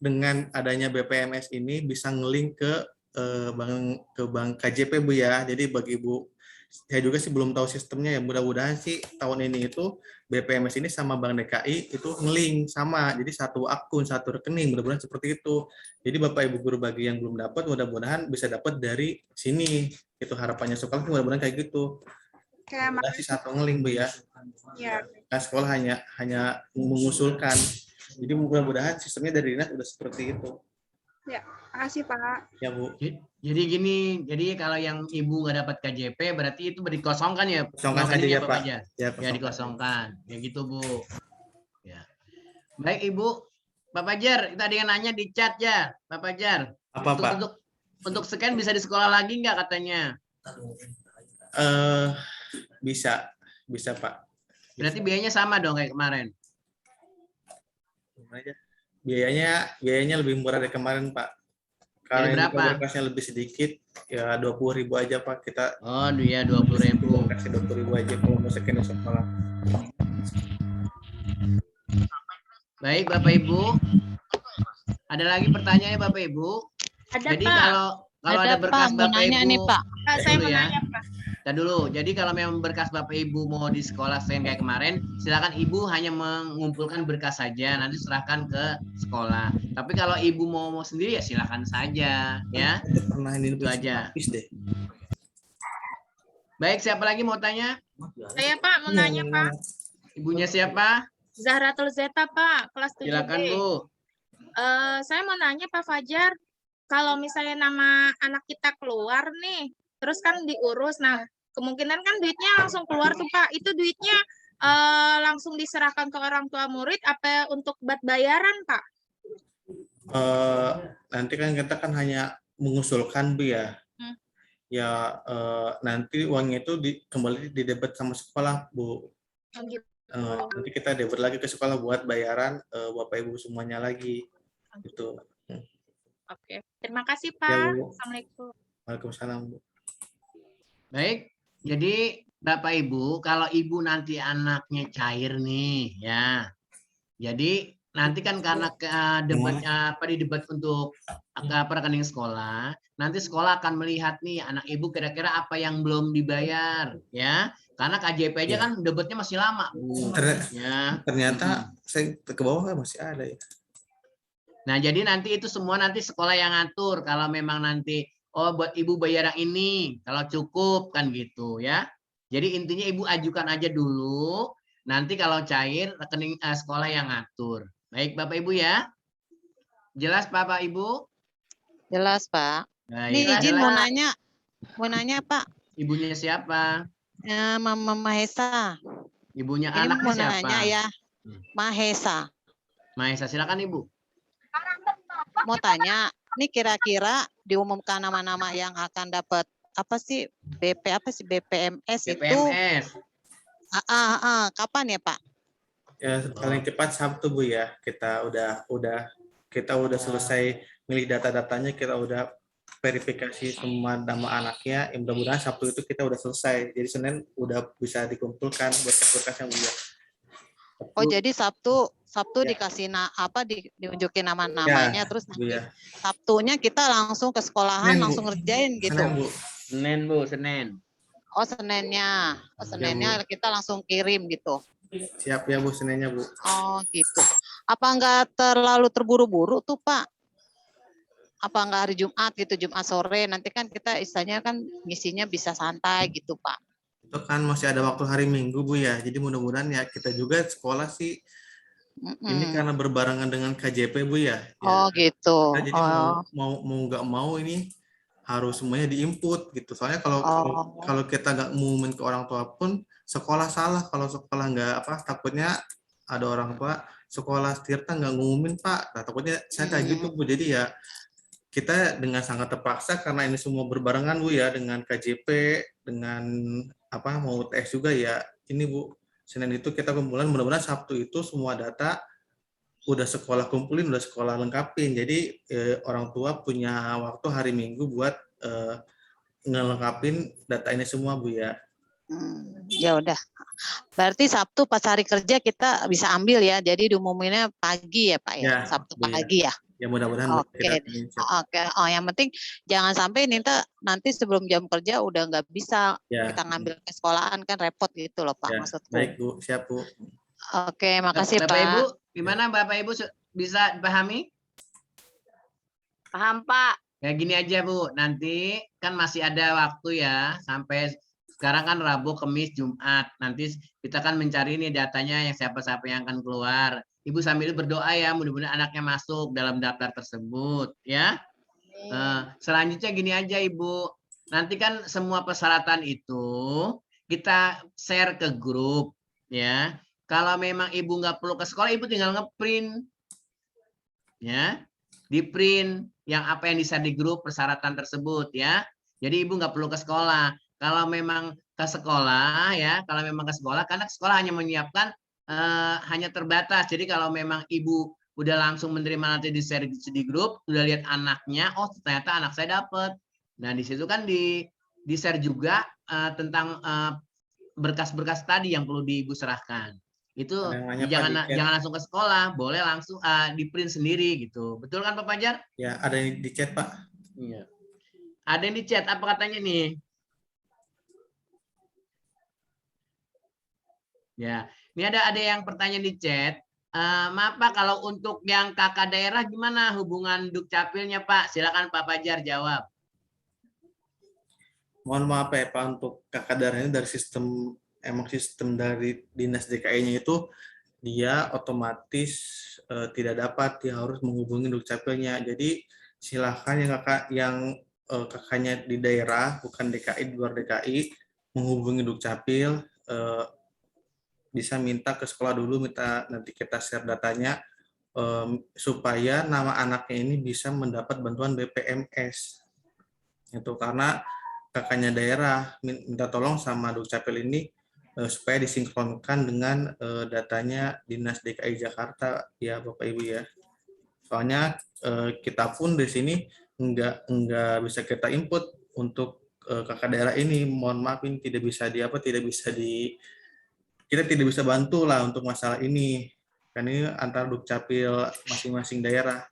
dengan adanya BPMS ini bisa ngelink ke bank KJP Bu ya. Jadi bagi Bu, saya juga sih belum tahu sistemnya ya. Mudah-mudahan sih tahun ini itu BPMS ini sama Bank DKI itu ngelink sama. Jadi satu akun, satu rekening. Mudah-mudahan seperti itu. Jadi Bapak Ibu guru bagi yang belum dapat, mudah-mudahan bisa dapat dari sini. Itu harapannya sekolah, mudah-mudahan kayak gitu.
Kayak
Mudah-mudahan sih satu ngelink Bu ya.
ya,
Nah, sekolah hanya mengusulkan. Jadi mudah-mudahan sistemnya dari dinas udah seperti itu.
makasih Pak.
Ya Bu.
Jadi gini, jadi kalau yang Ibu nggak dapat KJP berarti itu dikosongkan ya?
Kosongkan saja
rekeningnya,
ya Pak.
Jar?
Ya,
Ya dikosongkan. Ya gitu Bu. Ya. Baik Ibu, Pak Fajar, kita ada yang nanya di chat ya, Pak Fajar.
Apa Pak?
Untuk scan bisa di sekolah lagi nggak katanya?
Bisa Pak.
Berarti biayanya sama dong kayak kemarin.
Biayanya lebih murah dari kemarin Pak. Kalau
Jadi
yang
berapa?
berkasnya lebih sedikit, ya 20.000 aja Pak. Kita
Oh iya 20.000.
kasih 20.000 aja kalau mau scan di sekolah.
Baik Bapak Ibu. Ada lagi pertanyaannya Bapak Ibu?
Ada
Jadi
Pak.
kalau ada berkas
Pak, mau
Bapak
nanya
Ibu,
nih, Pak.
Saya
dulu
mau
ya.
nanya Pak.
Kita dulu. Jadi kalau memang berkas Bapak Ibu mau di sekolah scan kayak kemarin, silakan Ibu hanya mengumpulkan berkas saja, nanti serahkan ke sekolah. Tapi kalau Ibu mau sendiri ya silakan saja, ya.
Itu pernah ini
Itu aja.
habis deh.
Baik, siapa lagi mau tanya?
Saya Pak mau nanya Pak.
Ibunya siapa?
Zahratul Zeta Pak, kelas 7B.
Silakan Bu.
Saya mau nanya Pak Fajar, kalau misalnya nama anak kita keluar nih, terus kan diurus, nah kemungkinan kan duitnya langsung keluar tuh Pak. Itu duitnya langsung diserahkan ke orang tua murid apa untuk buat bayaran Pak?
Nanti kan kita kan hanya mengusulkan Bu ya. Ya nanti uangnya itu kembali didebet sama sekolah Bu. Nanti kita debet lagi ke sekolah buat bayaran Bapak Ibu semuanya lagi. Gitu.
Oke, terima kasih
Ya,
Pak.
Bu.
Assalamualaikum.
Waalaikumsalam Bu.
Baik, jadi Bapak Ibu, kalau Ibu nanti anaknya cair nih, ya. Jadi nanti kan karena debatnya apa di debat untuk rekening sekolah, nanti sekolah akan melihat nih anak ibu kira-kira apa yang belum dibayar ya. Karena KJP aja
Ya.
kan debatnya masih lama, Bu. Ya.
Ternyata saya ke bawah masih ada ya.
Nah, jadi nanti itu semua nanti sekolah yang ngatur kalau memang nanti buat ibu bayar yang ini, kalau cukup kan gitu ya. Jadi intinya ibu ajukan aja dulu, nanti kalau cair rekening sekolah yang ngatur. Baik Bapak Ibu ya. Jelas Bapak Ibu?
Jelas, Pak.
Baik.
Nih izin mau nanya Pak.
Ibunya siapa?
Mama Mahesa.
Ibunya
Ini
anaknya
mau
siapa?
nanya ya. Mahesa.
Mahesa, silakan Ibu.
Mau tanya, nih kira-kira diumumkan nama-nama yang akan dapat apa sih BPMS itu?
BPMS.
Kapan ya Pak?
Ya, paling cepat Sabtu Bu ya. Kita udah selesai milih data-datanya, kita udah verifikasi semua nama anaknya. Mudah-mudahan Sabtu itu kita udah selesai. Jadi Senin udah bisa dikumpulkan buat berkasnya Bu ya.
Oh, jadi Sabtu
Ya.
dikasih diunjukin nama-namanya,
Ya,
terus
Bu
nanti
ya.
Sabtunya kita langsung ke sekolahan,
Senin, Bu.
langsung ngerjain gitu.
Senin Bu.
Senin Bu, Senin.
Oh, Seninnya. Oh, Seninnya kita langsung kirim gitu.
Siap ya Bu, Seninnya Bu.
Oh, gitu. Apa enggak terlalu terburu-buru tuh, Pak? Apa enggak hari Jumat gitu, Jumat sore, nanti kan kita istilahnya kan ngisinya bisa santai gitu, Pak.
Itu kan masih ada waktu hari Minggu Bu ya. Jadi mudah-mudahan ya kita juga sekolah sih ini karena berbarengan dengan KJP Bu ya.
Oh, gitu.
Nah, jadi mau nggak mau ini harus semuanya diinput gitu. Soalnya kalau kita nggak ngumumin ke orang tua pun sekolah salah. Kalau sekolah nggak takutnya ada orang tua sekolah Tirta nggak ngumumin Pak. Nah, takutnya saya kayak gitu Bu. Jadi ya kita dengan sangat terpaksa karena ini semua berbarengan Bu ya dengan KJP, dengan mau UTS juga ya. Ini Bu, Senin itu kita kumpulan, mudah-mudahan Sabtu itu semua data udah sekolah kumpulin, udah sekolah lengkapin. Jadi orang tua punya waktu hari Minggu buat ngelengkapin data ini semua Bu ya.
Ya udah. Berarti Sabtu pas hari kerja kita bisa ambil ya. Jadi diumuminnya pagi ya Pak ya.
Ya,
Sabtu
Bu,
pagi ya.
Ya mudah-mudahan
Oke. Oh, yang penting jangan sampai nanti sebelum jam kerja udah nggak bisa kita ngambil ke sekolahan, kan repot gitu loh Pak, maksudku.
Baik Bu, siap Bu.
Oke, makasih
Bapak
Pak.
Ibu, gimana Bapak Ibu bisa dipahami?
Paham Pak.
Kayak gini aja Bu, nanti kan masih ada waktu ya sampai sekarang kan Rabu, Kamis, Jumat. Nanti kita kan mencari nih datanya yang siapa-siapa yang akan keluar. Ibu sambil berdoa ya, mudah-mudahan anaknya masuk dalam daftar tersebut ya. Selanjutnya gini aja Ibu, nanti kan semua persyaratan itu kita share ke grup ya. Kalau memang Ibu nggak perlu ke sekolah, Ibu tinggal ngeprint ya, di print yang apa yang bisa di grup persyaratan tersebut ya. Jadi Ibu nggak perlu ke sekolah. Kalau memang ke sekolah ya, karena sekolah hanya menyiapkan hanya terbatas. Jadi kalau memang Ibu udah langsung menerima nanti di share di grup, udah lihat anaknya, oh ternyata anak saya dapat. Nah di situ kan di share juga tentang berkas-berkas tadi yang perlu Ibu serahkan. Itu jangan langsung ke sekolah, boleh langsung di print sendiri gitu. Betul kan Pak Fajar?
Ya, ada yang di chat Pak.
Iya. Ada yang di chat, apa katanya nih? Ya, ini ada yang pertanyaan di chat. Maaf Pak, kalau untuk yang kakak daerah gimana hubungan Dukcapilnya Pak? Silakan Pak Fajar jawab.
Mohon maaf ya Pak, untuk kakak daerah ini dari sistem dari dinas DKI-nya itu dia otomatis tidak dapat, dia harus menghubungi Dukcapilnya. Jadi silakan yang kakaknya di daerah bukan DKI, di luar DKI menghubungi Dukcapil, bisa minta ke sekolah dulu, nanti kita share datanya supaya nama anaknya ini bisa mendapat bantuan BPMS. Itu karena kakaknya daerah minta tolong sama Dukcapil ini supaya disinkronkan dengan datanya Dinas DKI Jakarta ya Bapak Ibu ya. Soalnya kita pun di sini enggak bisa kita input untuk kakak daerah ini. Mohon maaf ini tidak bisa kita tidak bisa bantu lah untuk masalah ini. Kan ini antar Dukcapil masing-masing daerah.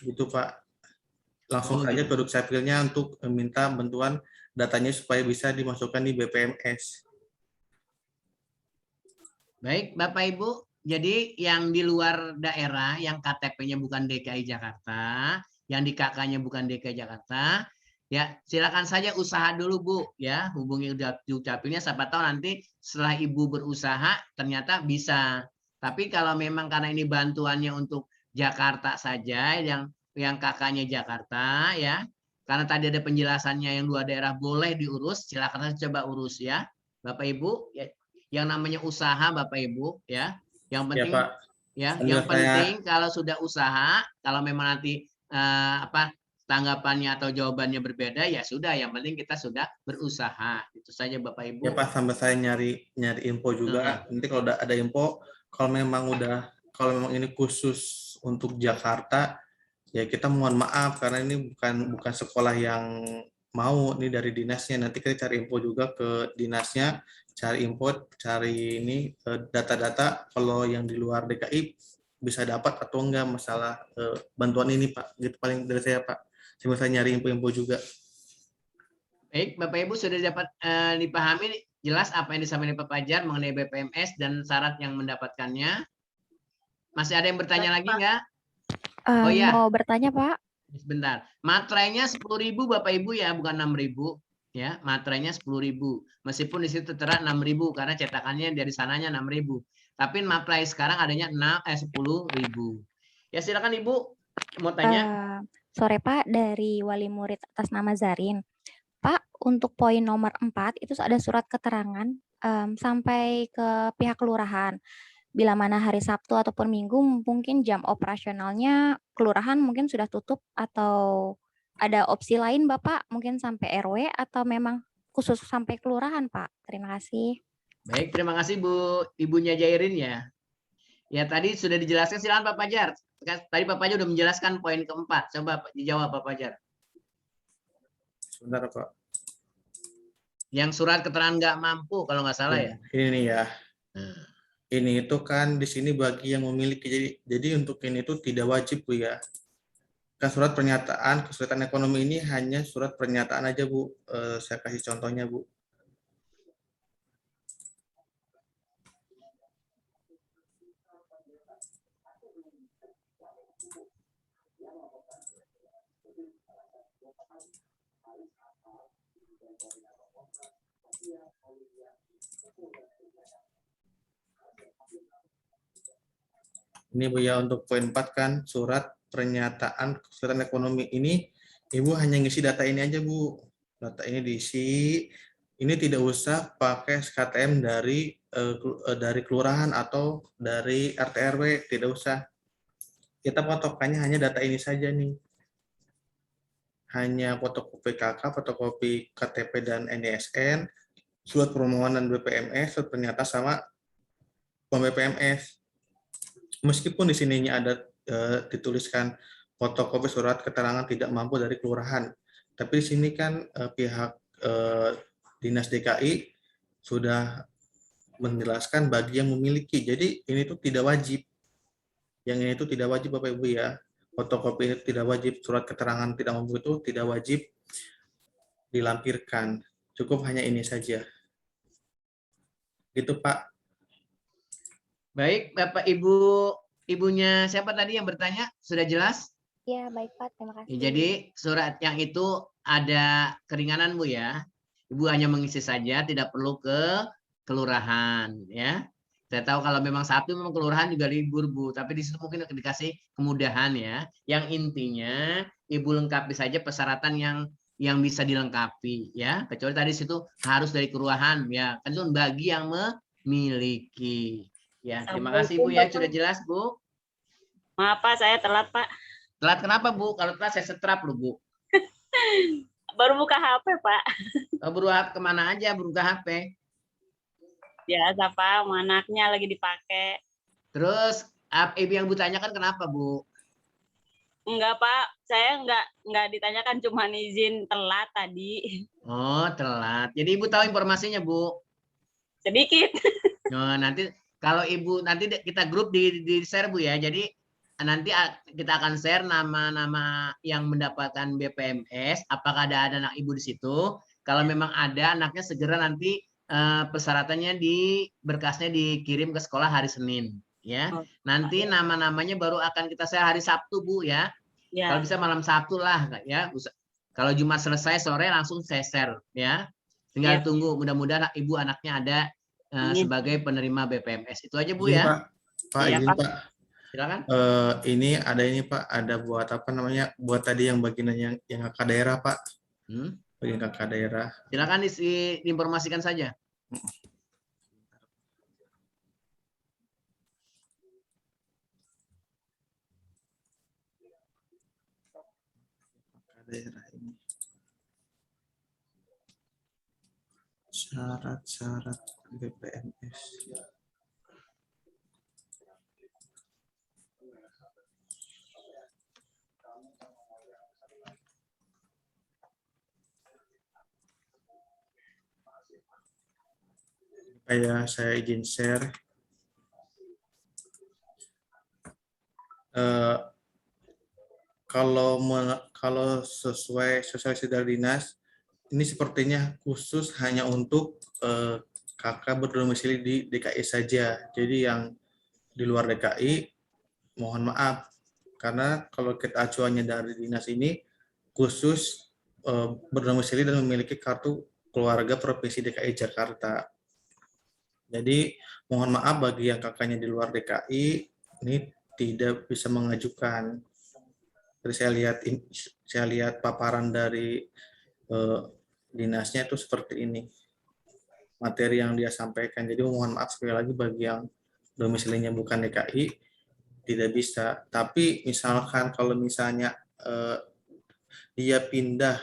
Gitu Pak. Langsung saja ke Dukcapilnya untuk minta bantuan datanya supaya bisa dimasukkan di BPMS.
Baik, Bapak Ibu. Jadi yang di luar daerah, yang KTP-nya bukan DKI Jakarta, yang di KK-nya bukan DKI Jakarta, ya silakan saja usaha dulu Bu, ya hubungi Dukcapilnya. Siapa tahu nanti setelah Ibu berusaha ternyata bisa. Tapi kalau memang karena ini bantuannya untuk Jakarta saja, yang KK-nya Jakarta, ya, karena tadi ada penjelasannya yang dua daerah boleh diurus, silakan saja coba urus ya, Bapak Ibu. Ya, yang namanya usaha Bapak Ibu, ya, yang penting,
Pak.
ya,
Sambil
yang penting kalau sudah usaha, kalau memang nanti tanggapannya atau jawabannya berbeda, ya sudah, yang penting kita sudah berusaha. Itu saja Bapak Ibu.
Ya Pak, sambil saya nyari info juga. Nanti kalau ada info, kalau memang ini khusus untuk Jakarta, ya kita mohon maaf karena ini bukan sekolah yang mau nih dari dinasnya. Nanti kita cari info juga ke dinasnya, cari info, cari ini data-data kalau yang di luar DKI bisa dapat atau enggak masalah bantuan ini Pak. Gitu paling dari saya Pak. Sambil saya nyari info-info juga.
Baik, Bapak Ibu sudah dapat dipahami jelas apa yang disampaikan Pak Fajar mengenai BPMS dan syarat yang mendapatkannya. Masih ada yang bertanya lagi enggak? Oh ya.
Mau bertanya Pak.
Sebentar. Matrainya 10.000 Bapak Ibu ya, bukan 6.000 ya. Matrainya 10.000. Meskipun di situ tertera 6.000 karena cetakannya dari sananya 6.000. Tapi matrai sekarang adanya 10.000. Ya silakan Ibu mau tanya.
Sore Pak, dari wali murid atas nama Zarin. Pak, untuk poin nomor 4 itu ada surat keterangan sampai ke pihak kelurahan. Bila mana hari Sabtu ataupun Minggu mungkin jam operasionalnya kelurahan mungkin sudah tutup atau ada opsi lain Bapak mungkin sampai RW atau memang khusus sampai kelurahan Pak. Terima kasih.
Baik, terima kasih Bu, Ibunya Jairin ya. Ya tadi sudah dijelaskan, silakan Pak Fajar. Tadi Pak Fajar sudah menjelaskan poin keempat. Coba dijawab Pak Fajar.
Sebentar Pak.
Yang surat keterangan nggak mampu kalau nggak salah ya.
Ini nih ya. Ini itu kan di sini bagi yang memiliki, jadi untuk ini itu tidak wajib Bu ya. Kan surat pernyataan kesulitan ekonomi ini hanya surat pernyataan aja Bu. Saya kasih contohnya Bu. Ini Bu ya, untuk poin 4 kan surat pernyataan kesulitan ekonomi ini Ibu hanya ngisi data ini aja Bu. Data ini diisi. Ini tidak usah pakai SKTM dari kelurahan atau dari RT RW, tidak usah. Kita patokannya hanya data ini saja nih. Hanya fotokopi KK, fotokopi KTP dan NISN, surat permohonan BPMS, surat pernyataan sama BPMS. Meskipun di sininya ada dituliskan fotokopi surat keterangan tidak mampu dari kelurahan, tapi di sini kan pihak Dinas DKI sudah menjelaskan bagi yang memiliki. Jadi ini tuh tidak wajib. Yang ini tuh tidak wajib Bapak Ibu ya. Fotokopi ini tidak wajib, surat keterangan tidak mampu itu tidak wajib dilampirkan. Cukup hanya ini saja. Gitu Pak.
Baik, Bapak Ibu, Ibunya siapa tadi yang bertanya? Sudah jelas?
Ya, baik Pak, terima kasih.
Jadi surat yang itu ada keringanan Bu ya. Ibu hanya mengisi saja, tidak perlu ke kelurahan ya. Saya tahu kalau memang Sabtu memang kelurahan juga libur Bu, tapi di situ mungkin dikasih kemudahan ya. Yang intinya Ibu lengkapi saja persyaratan yang bisa dilengkapi ya. Kecuali tadi situ harus dari kelurahan ya. Kan itu bagi yang memiliki. Ya, terima kasih Bu ya, sudah jelas Bu.
Maaf Pak, saya telat Pak.
Telat kenapa Bu? Kalau telat saya setrap loh Bu.
Baru buka HP Pak.
Baru kemana aja buka HP?
Biasa Pak, anaknya lagi dipakai.
Terus Ibu yang Bu tanyakan kenapa Bu?
Enggak Pak, saya enggak ditanyakan, cuma izin telat tadi.
Oh telat, jadi Ibu tahu informasinya Bu?
Sedikit.
Oh, nanti Kalau Ibu nanti kita grup di share Bu ya. Jadi nanti kita akan share nama-nama yang mendapatkan BPMS. Apakah ada anak Ibu di situ? Kalau memang ada, anaknya segera nanti persyaratannya berkasnya dikirim ke sekolah hari Senin. Ya, nanti nama-namanya baru akan kita share hari Sabtu Bu ya. Kalau bisa malam Sabtu lah ya. Kalau Jumat selesai sore langsung saya share ya. Tinggal tunggu, mudah-mudahan Ibu anaknya ada sebagai penerima BPMS. Itu aja Bu ya.
Pak, izin Pak.
Silakan.
Ini Pak, ada buat apa namanya? Buat tadi yang bagian yang kakak daerah Pak. Bagian kakak daerah.
Silakan diinformasikan saja.
Daerah ini. Syarat-syarat BPMS. Saya izin share. Kalau sesuai sosialisasi dari dinas, ini sepertinya khusus hanya untuk kakak berdomisili di DKI saja. Jadi yang di luar DKI, mohon maaf. Karena kalau kita acuannya dari dinas ini, khusus berdomisili dan memiliki kartu keluarga Provinsi DKI Jakarta. Jadi mohon maaf bagi yang kakaknya di luar DKI, ini tidak bisa mengajukan. Jadi saya lihat paparan dari dinasnya itu seperti ini. Materi yang dia sampaikan. Jadi mohon maaf sekali lagi bagi yang domisilinya bukan DKI, tidak bisa. Tapi misalkan kalau misalnya dia pindah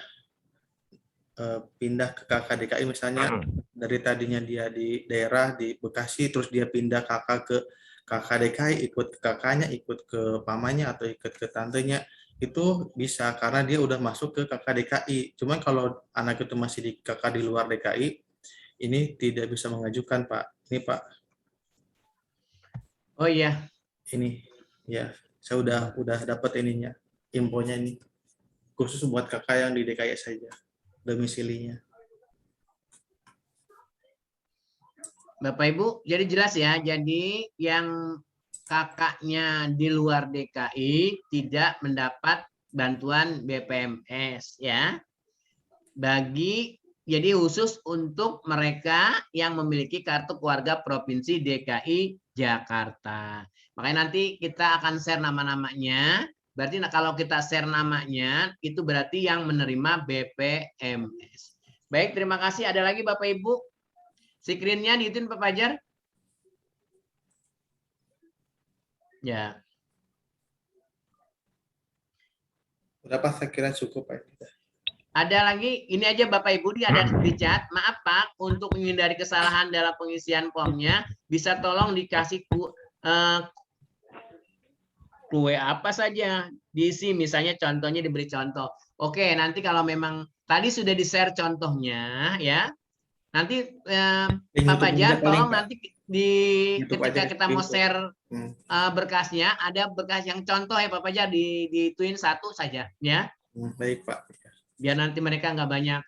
ke kakak DKI, misalnya dari tadinya dia di daerah di Bekasi, terus dia pindah kakak ke kakak DKI, ikut ke kakaknya, ikut ke pamannya, atau ikut ke tantenya, itu bisa karena dia udah masuk ke kakak DKI. Cuman kalau anak itu masih di kakak di luar DKI, ini tidak bisa mengajukan Pak. Ini Pak.
Oh iya.
Ini ya, saya udah dapat ininya, infonya ini. Khusus buat kakak yang di DKI saja domisilinya.
Bapak Ibu, jadi jelas ya. Jadi yang kakaknya di luar DKI tidak mendapat bantuan BPMS ya. Jadi khusus untuk mereka yang memiliki kartu keluarga Provinsi DKI Jakarta. Makanya nanti kita akan share nama-namanya. Berarti kalau kita share namanya, itu berarti yang menerima BPMS. Baik, terima kasih. Ada lagi Bapak Ibu? Screen-nya diituin Pak Fajar? Ya.
Berapa saya kira cukup Pak.
Ada lagi, ini aja Bapak Ibu, ada di chat. Maaf Pak, untuk menghindari kesalahan dalam pengisian formnya, bisa tolong dikasih kue apa saja diisi, misalnya contohnya diberi contoh. Oke, nanti kalau memang tadi sudah di-share contohnya ya. Nanti Pak Fajar tolong nanti ketika kita mau share berkasnya, ada berkas yang contoh ya Pak Fajar, dituin satu saja ya.
Baik Pak.
Biar nanti mereka nggak banyak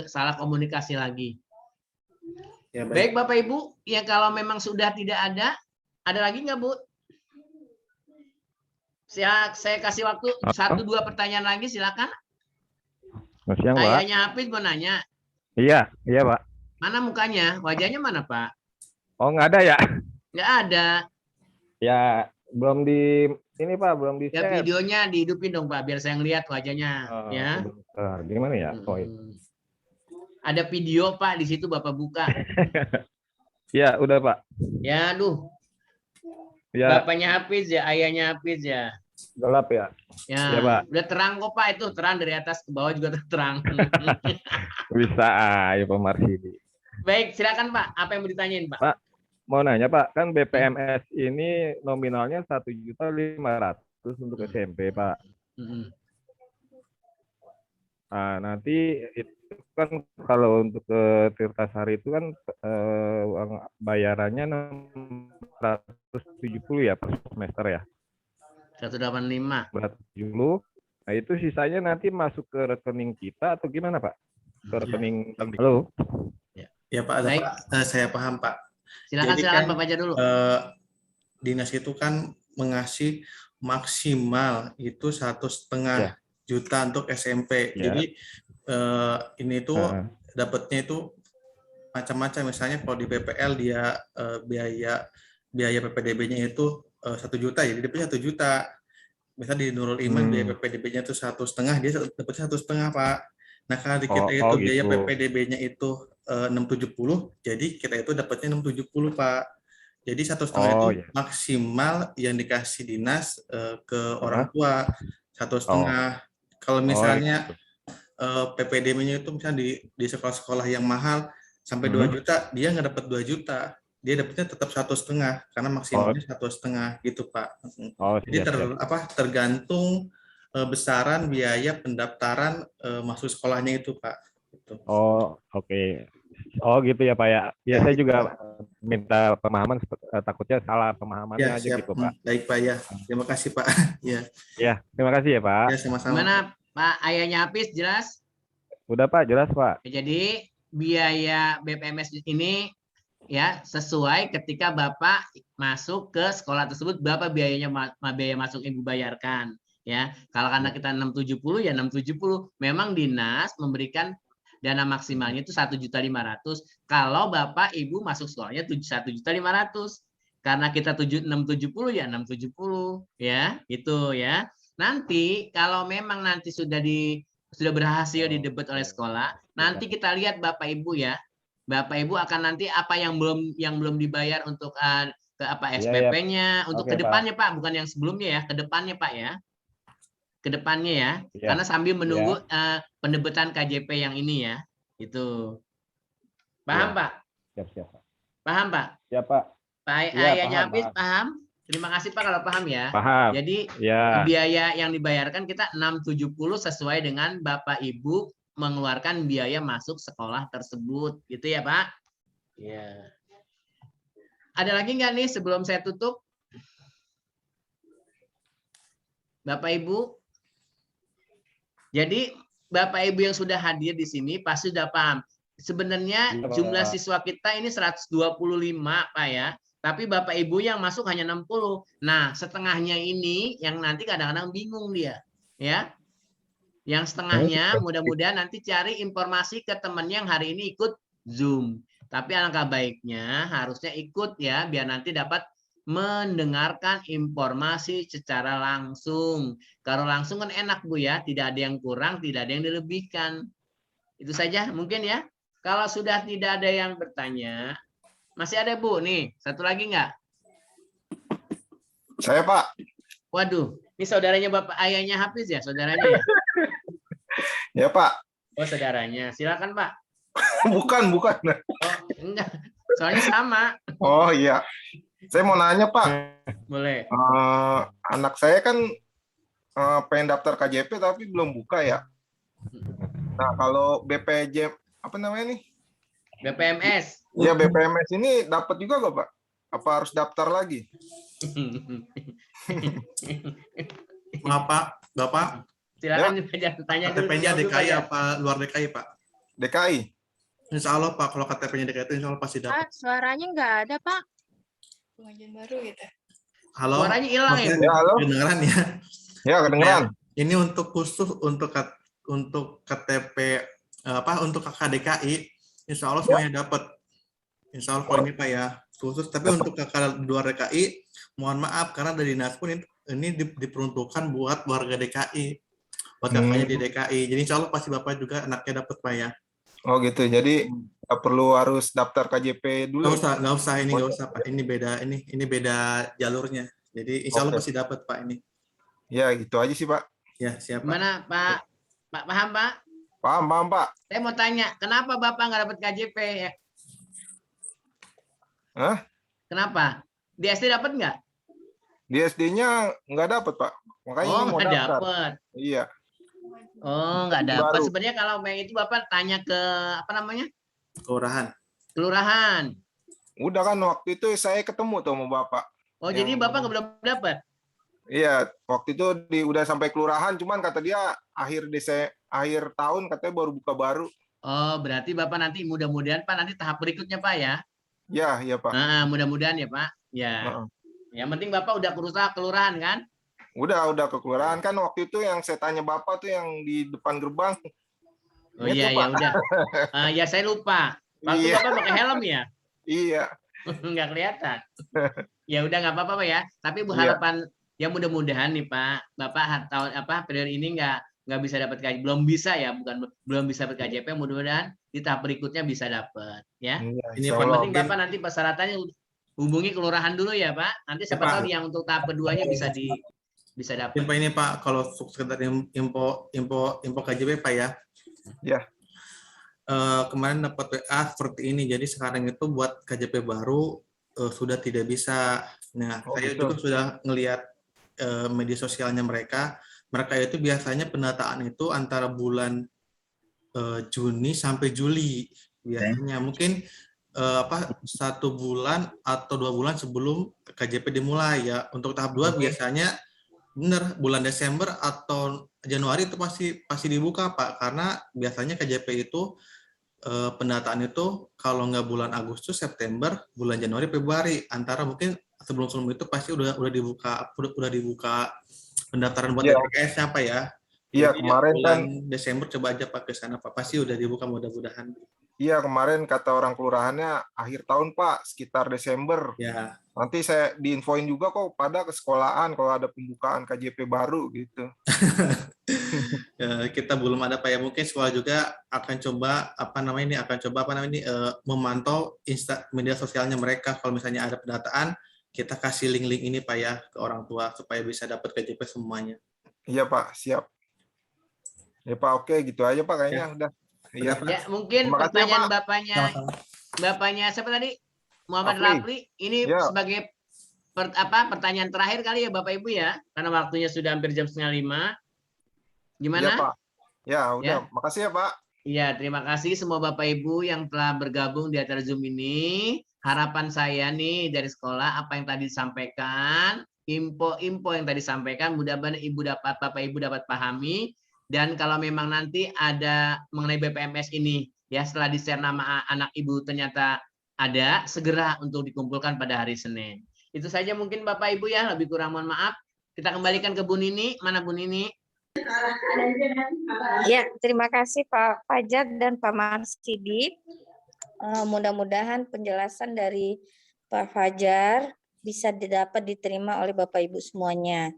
salah komunikasi lagi.
Ya,
baik Bapak Ibu, ya kalau memang sudah tidak ada lagi nggak Bu? Saya kasih waktu 1-2 pertanyaan lagi, silakan.
Siang, Pak.
Ayahnya Hafiz mau nanya.
Iya Pak.
Mana mukanya? Wajahnya mana Pak?
Oh, nggak ada ya?
Nggak ada.
Ya, belum di ini Pak, belum di
ya, videonya dihidupin dong Pak, biar saya ngeliat wajahnya. Ya.
Sebentar. Gimana ya? Oh, iya.
Ada video Pak di situ, Bapak buka.
Ya, udah Pak.
Ya, aduh.
Ya.
Bapaknya Hafiz ya, ayahnya Hafiz ya.
Gelap ya?
Ya,
Pak.
Udah terang kok Pak, itu terang dari atas ke bawah juga terang.
Bisa ya Pak Marsidi.
Baik, silakan Pak. Apa yang mau ditanyain Pak?
Pak, mau nanya Pak, kan BPMS ini nominalnya 1.500.000 untuk SMP Pak. Nah, nanti itu kan kalau untuk ke Tirtasari itu kan bayarannya 670 ya per semester ya.
185.
270. Nah, itu sisanya nanti masuk ke rekening kita atau gimana, Pak? Ke rekening Halo.
Ya Pak, ada, Pak. Saya paham Pak.
Silakan,
Jadi
silakan
kan,
Bapak aja dulu.
Dinas itu kan mengasih maksimal itu 1,5 juta untuk SMP. Jadi ini tuh dapatnya itu macam-macam. Misalnya kalau di BPL dia biaya PPDB-nya itu 1 juta, jadi dapatnya 1 juta. Misalnya di Nurul Iman biaya PPDB-nya itu 1,5, dia dapatnya 1,5 Pak. Nah kalau di kita itu biaya
gitu.
PPDB-nya itu 670, jadi kita itu dapatnya 670 Pak. Jadi 1,5 itu maksimal yang dikasih dinas ke orang tua 1,5. Kalau misalnya PPDB-nya itu misalnya di sekolah-sekolah yang mahal sampai 2 juta, dia nggak dapat 2 juta, dia dapatnya tetap 1,5 karena maksimalnya 1,5 gitu Pak. Jadi tergantung besaran biaya pendaftaran masuk sekolahnya itu Pak. Gitu.
Oke. Gitu ya Pak ya. Ya saya juga minta pemahaman, takutnya salah pemahamannya aja
siap.
gitu Pak.
Baik Pak ya. Terima kasih Pak.
Ya, terima kasih ya Pak.
Ya, sama-sama.
Gimana Pak, ayahnya Hafiz jelas?
Udah Pak, jelas Pak.
Jadi biaya BPMS ini ya sesuai ketika Bapak masuk ke sekolah tersebut, berapa biaya masuk Ibu bayarkan ya. Kalau karena kita 670 ya 670. Memang dinas memberikan dana maksimalnya itu 1.500.000. Kalau Bapak Ibu masuk sekolahnya 1.500.000. Karena kita 670 ya 670 ya, itu ya. Nanti kalau memang nanti sudah berhasil didebat oleh sekolah, nanti kita lihat Bapak Ibu ya. Bapak Ibu akan nanti apa yang belum dibayar untuk ke apa SPP-nya, untuk kedepannya Pak, bukan yang sebelumnya ya, kedepannya Pak ya. Kedepannya ya, karena sambil menunggu pendebetan KJP yang ini ya, itu. Paham Pak?
Siap Pak.
Paham Pak?
Siap Pak.
Ayahnya Hafiz paham? Terima kasih Pak kalau paham ya.
Paham.
Jadi biaya yang dibayarkan kita 670 sesuai dengan Bapak Ibu mengeluarkan biaya masuk sekolah tersebut, gitu ya Pak? Ya. Ada lagi nggak nih sebelum saya tutup? Bapak Ibu? Jadi Bapak Ibu yang sudah hadir di sini pasti sudah paham. Sebenarnya jumlah siswa kita ini 125 Pak ya. Tapi Bapak Ibu yang masuk hanya 60. Nah, setengahnya ini yang nanti kadang-kadang bingung dia. Ya. Yang setengahnya mudah-mudahan nanti cari informasi ke temannya yang hari ini ikut Zoom. Tapi alangkah baiknya harusnya ikut ya biar nanti dapat mendengarkan informasi secara langsung. Kalau langsung kan enak Bu ya, tidak ada yang kurang, tidak ada yang dilebihkan. Itu saja mungkin ya. Kalau sudah tidak ada yang bertanya, masih ada Bu nih, satu lagi nggak?
Saya Pak.
Waduh, ini saudaranya Bapak ayahnya Hafiz ya, saudaranya ya?
Ya Pak.
Oh saudaranya, silakan Pak.
Bukan.
Oh enggak, soalnya sama.
Oh iya. Saya mau nanya Pak.
Boleh.
Anak saya kan pengen daftar KJP tapi belum buka ya. Nah kalau BPJ apa namanya nih?
BPMS.
Ya BPMS ini dapat juga nggak Pak? Apa harus daftar lagi?
Maaf Pak, Bapak.
Silakan tanya dulu.
KTP-nya DKI apa luar DKI Pak?
DKI.
Insya Allah Pak, kalau KTP-nya DKI itu Insya Allah pasti dapat.
Suaranya nggak ada Pak.
Pengajian baru gitu.
Halo.
Suaranya hilang ya?
Halo.
Kedengeran ya?
Ya kedengeran.
Ini untuk khusus untuk KTP untuk KKDKI, Insya Allah semuanya dapat. Insya Allah kalau ini Pak ya khusus. Tapi untuk KK luar DKI, mohon maaf karena dari dinas pun ini diperuntukkan buat warga DKI, buat kakaknya di DKI. Jadi Insya Allah pasti Bapak juga anaknya dapat Pak ya.
Oh gitu. Jadi nggak perlu harus daftar KJP dulu.
Nggak usah ini nggak usah Pak. Ini beda jalurnya. Jadi Insya Allah pasti dapat Pak ini.
Ya gitu aja sih Pak.
Ya siap Pak.
Gimana Pak? Pak paham Pak?
Paham Pak.
Saya mau tanya, kenapa Bapak nggak dapat KJP ya?
Hah?
Kenapa? Di SD dapat nggak?
Di SD-nya nggak dapat Pak. Makanya ini mau
nggak
daftar.
dapat.
Iya.
Oh nggak dapat. Sebenarnya kalau yang itu Bapak tanya ke apa namanya?
Kelurahan.
Kelurahan.
Udah kan waktu itu saya ketemu tuh sama Bapak.
Oh, jadi Bapak belum dapat?
Iya, waktu itu udah sampai kelurahan, cuman kata dia akhir tahun katanya baru buka baru.
Oh, berarti Bapak nanti mudah-mudahan Pak nanti tahap berikutnya Pak ya?
Iya Pak.
Nah, mudah-mudahan ya Pak. Ya. Yang penting Bapak udah berusaha kelurahan kan?
Udah ke kelurahan kan waktu itu yang saya tanya Bapak tuh yang di depan gerbang.
Oh iya, ya udah. Ya saya lupa. Waktu Bapak pakai helm ya?
Iya.
Nggak kelihatan. Ya udah nggak apa-apa Pak ya. Tapi harapan ya mudah-mudahan nih Pak, Bapak tahun periode ini nggak bisa dapat KJP, belum bisa dapat KJP, mudah-mudahan di tahap berikutnya bisa dapat ya.
Ini
Yang penting Bapak nanti persyaratannya hubungi kelurahan dulu ya Pak. Nanti siapa tahu yang untuk tahap keduanya bisa dapat.
Ini Pak, kalau sekedar info KJP Pak ya.
Ya.
Kemarin dapat WA seperti ini. Jadi sekarang itu buat KJP baru sudah tidak bisa. Nah, saya juga sudah ngelihat media sosialnya mereka. Mereka itu biasanya pendataan itu antara bulan Juni sampai Juli biasanya. Mungkin 1 bulan atau 2 bulan sebelum KJP dimulai ya. Untuk tahap 2 biasanya benar bulan Desember atau Januari itu pasti dibuka Pak, karena biasanya KJP itu pendataan itu kalau nggak bulan Agustus, September, bulan Januari, Februari, antara mungkin sebelum itu pasti udah dibuka pendaftaran buat DPKS-nya Pak ya.
Iya,
jadi
kemarin
bulan Desember coba aja Pak ke sana Pak, pasti udah dibuka mudah-mudahan.
Iya, kemarin kata orang kelurahannya akhir tahun Pak, sekitar Desember.
Ya.
Nanti saya diinfoin juga kok pada ke sekolahan kalau ada pembukaan KJP baru gitu.
Kita belum ada Pak ya, mungkin sekolah juga akan coba memantau media sosialnya mereka. Kalau misalnya ada pendataan, kita kasih link-link ini Pak ya ke orang tua supaya bisa dapat KJP semuanya.
Iya Pak, siap. Ya Pak, oke gitu aja Pak kayaknya udah.
Ya, mungkin pertanyaan bapaknya siapa tadi? Muhammad Rafli. Ini sebagai pertanyaan terakhir kali ya Bapak Ibu ya, karena waktunya sudah hampir jam 4:30. Gimana?
Ya Pak. Ya udah, makasih ya Pak.
Iya, terima kasih semua Bapak Ibu yang telah bergabung di acara Zoom ini. Harapan saya nih dari sekolah apa yang tadi disampaikan, info-info yang tadi disampaikan, mudah-mudahan Bapak Ibu dapat pahami. Dan kalau memang nanti ada mengenai BPMS ini, ya setelah di-share nama anak Ibu ternyata ada, segera untuk dikumpulkan pada hari Senin. Itu saja mungkin Bapak Ibu ya, lebih kurang mohon maaf. Kita kembalikan ke Bu Nini. Mana Bu Nini?
Ya, terima kasih Pak Fajar dan Pak Marsidi. Mudah-mudahan penjelasan dari Pak Fajar bisa dapat diterima oleh Bapak Ibu semuanya.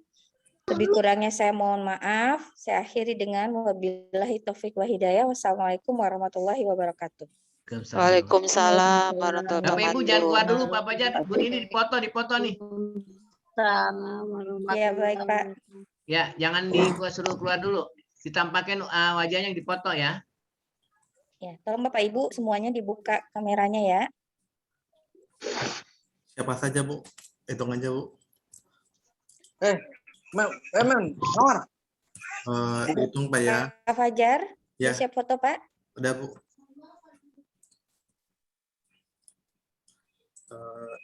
Lebih kurangnya saya mohon maaf. Saya akhiri dengan wabillahi taufik wa hidayah. Wassalamualaikum warahmatullahi wabarakatuh.
Waalaikumsalam warahmatullahi wabarakatuh.
Bapak Ibu jangan keluar dulu Pak Fajar. Bu ini dipoto nih.
Ya baik Pak.
Ya, jangan suruh keluar dulu. Ditampakkan wajahnya yang dipoto ya.
Ya, tolong Bapak Ibu semuanya dibuka kameranya ya.
Siapa saja Bu? Hitung aja Bu. Hitung Pak ya.
Pak Fajar,
ya.
Siap foto Pak?
Udah Bu.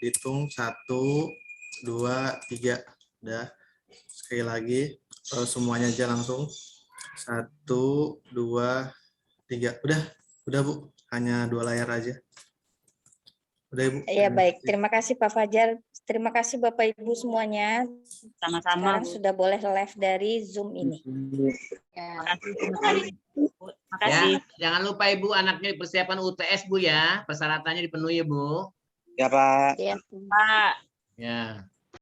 Hitung 1, 2, 3. Udah. Sekali lagi semuanya aja langsung. 1, 2, 3. Udah Bu. Hanya 2 layar aja. Udah Ibu.
Ya baik. Terima kasih Pak Fajar. Terima kasih Bapak Ibu semuanya.
Sama-sama.
Sekarang sudah boleh live dari Zoom ini.
Makasih.
Ya, jangan lupa Ibu anaknya dipersiapkan UTS Bu ya. Persyaratannya dipenuhi Bu.
Ya Pak.
Ya
Pak.
Ya.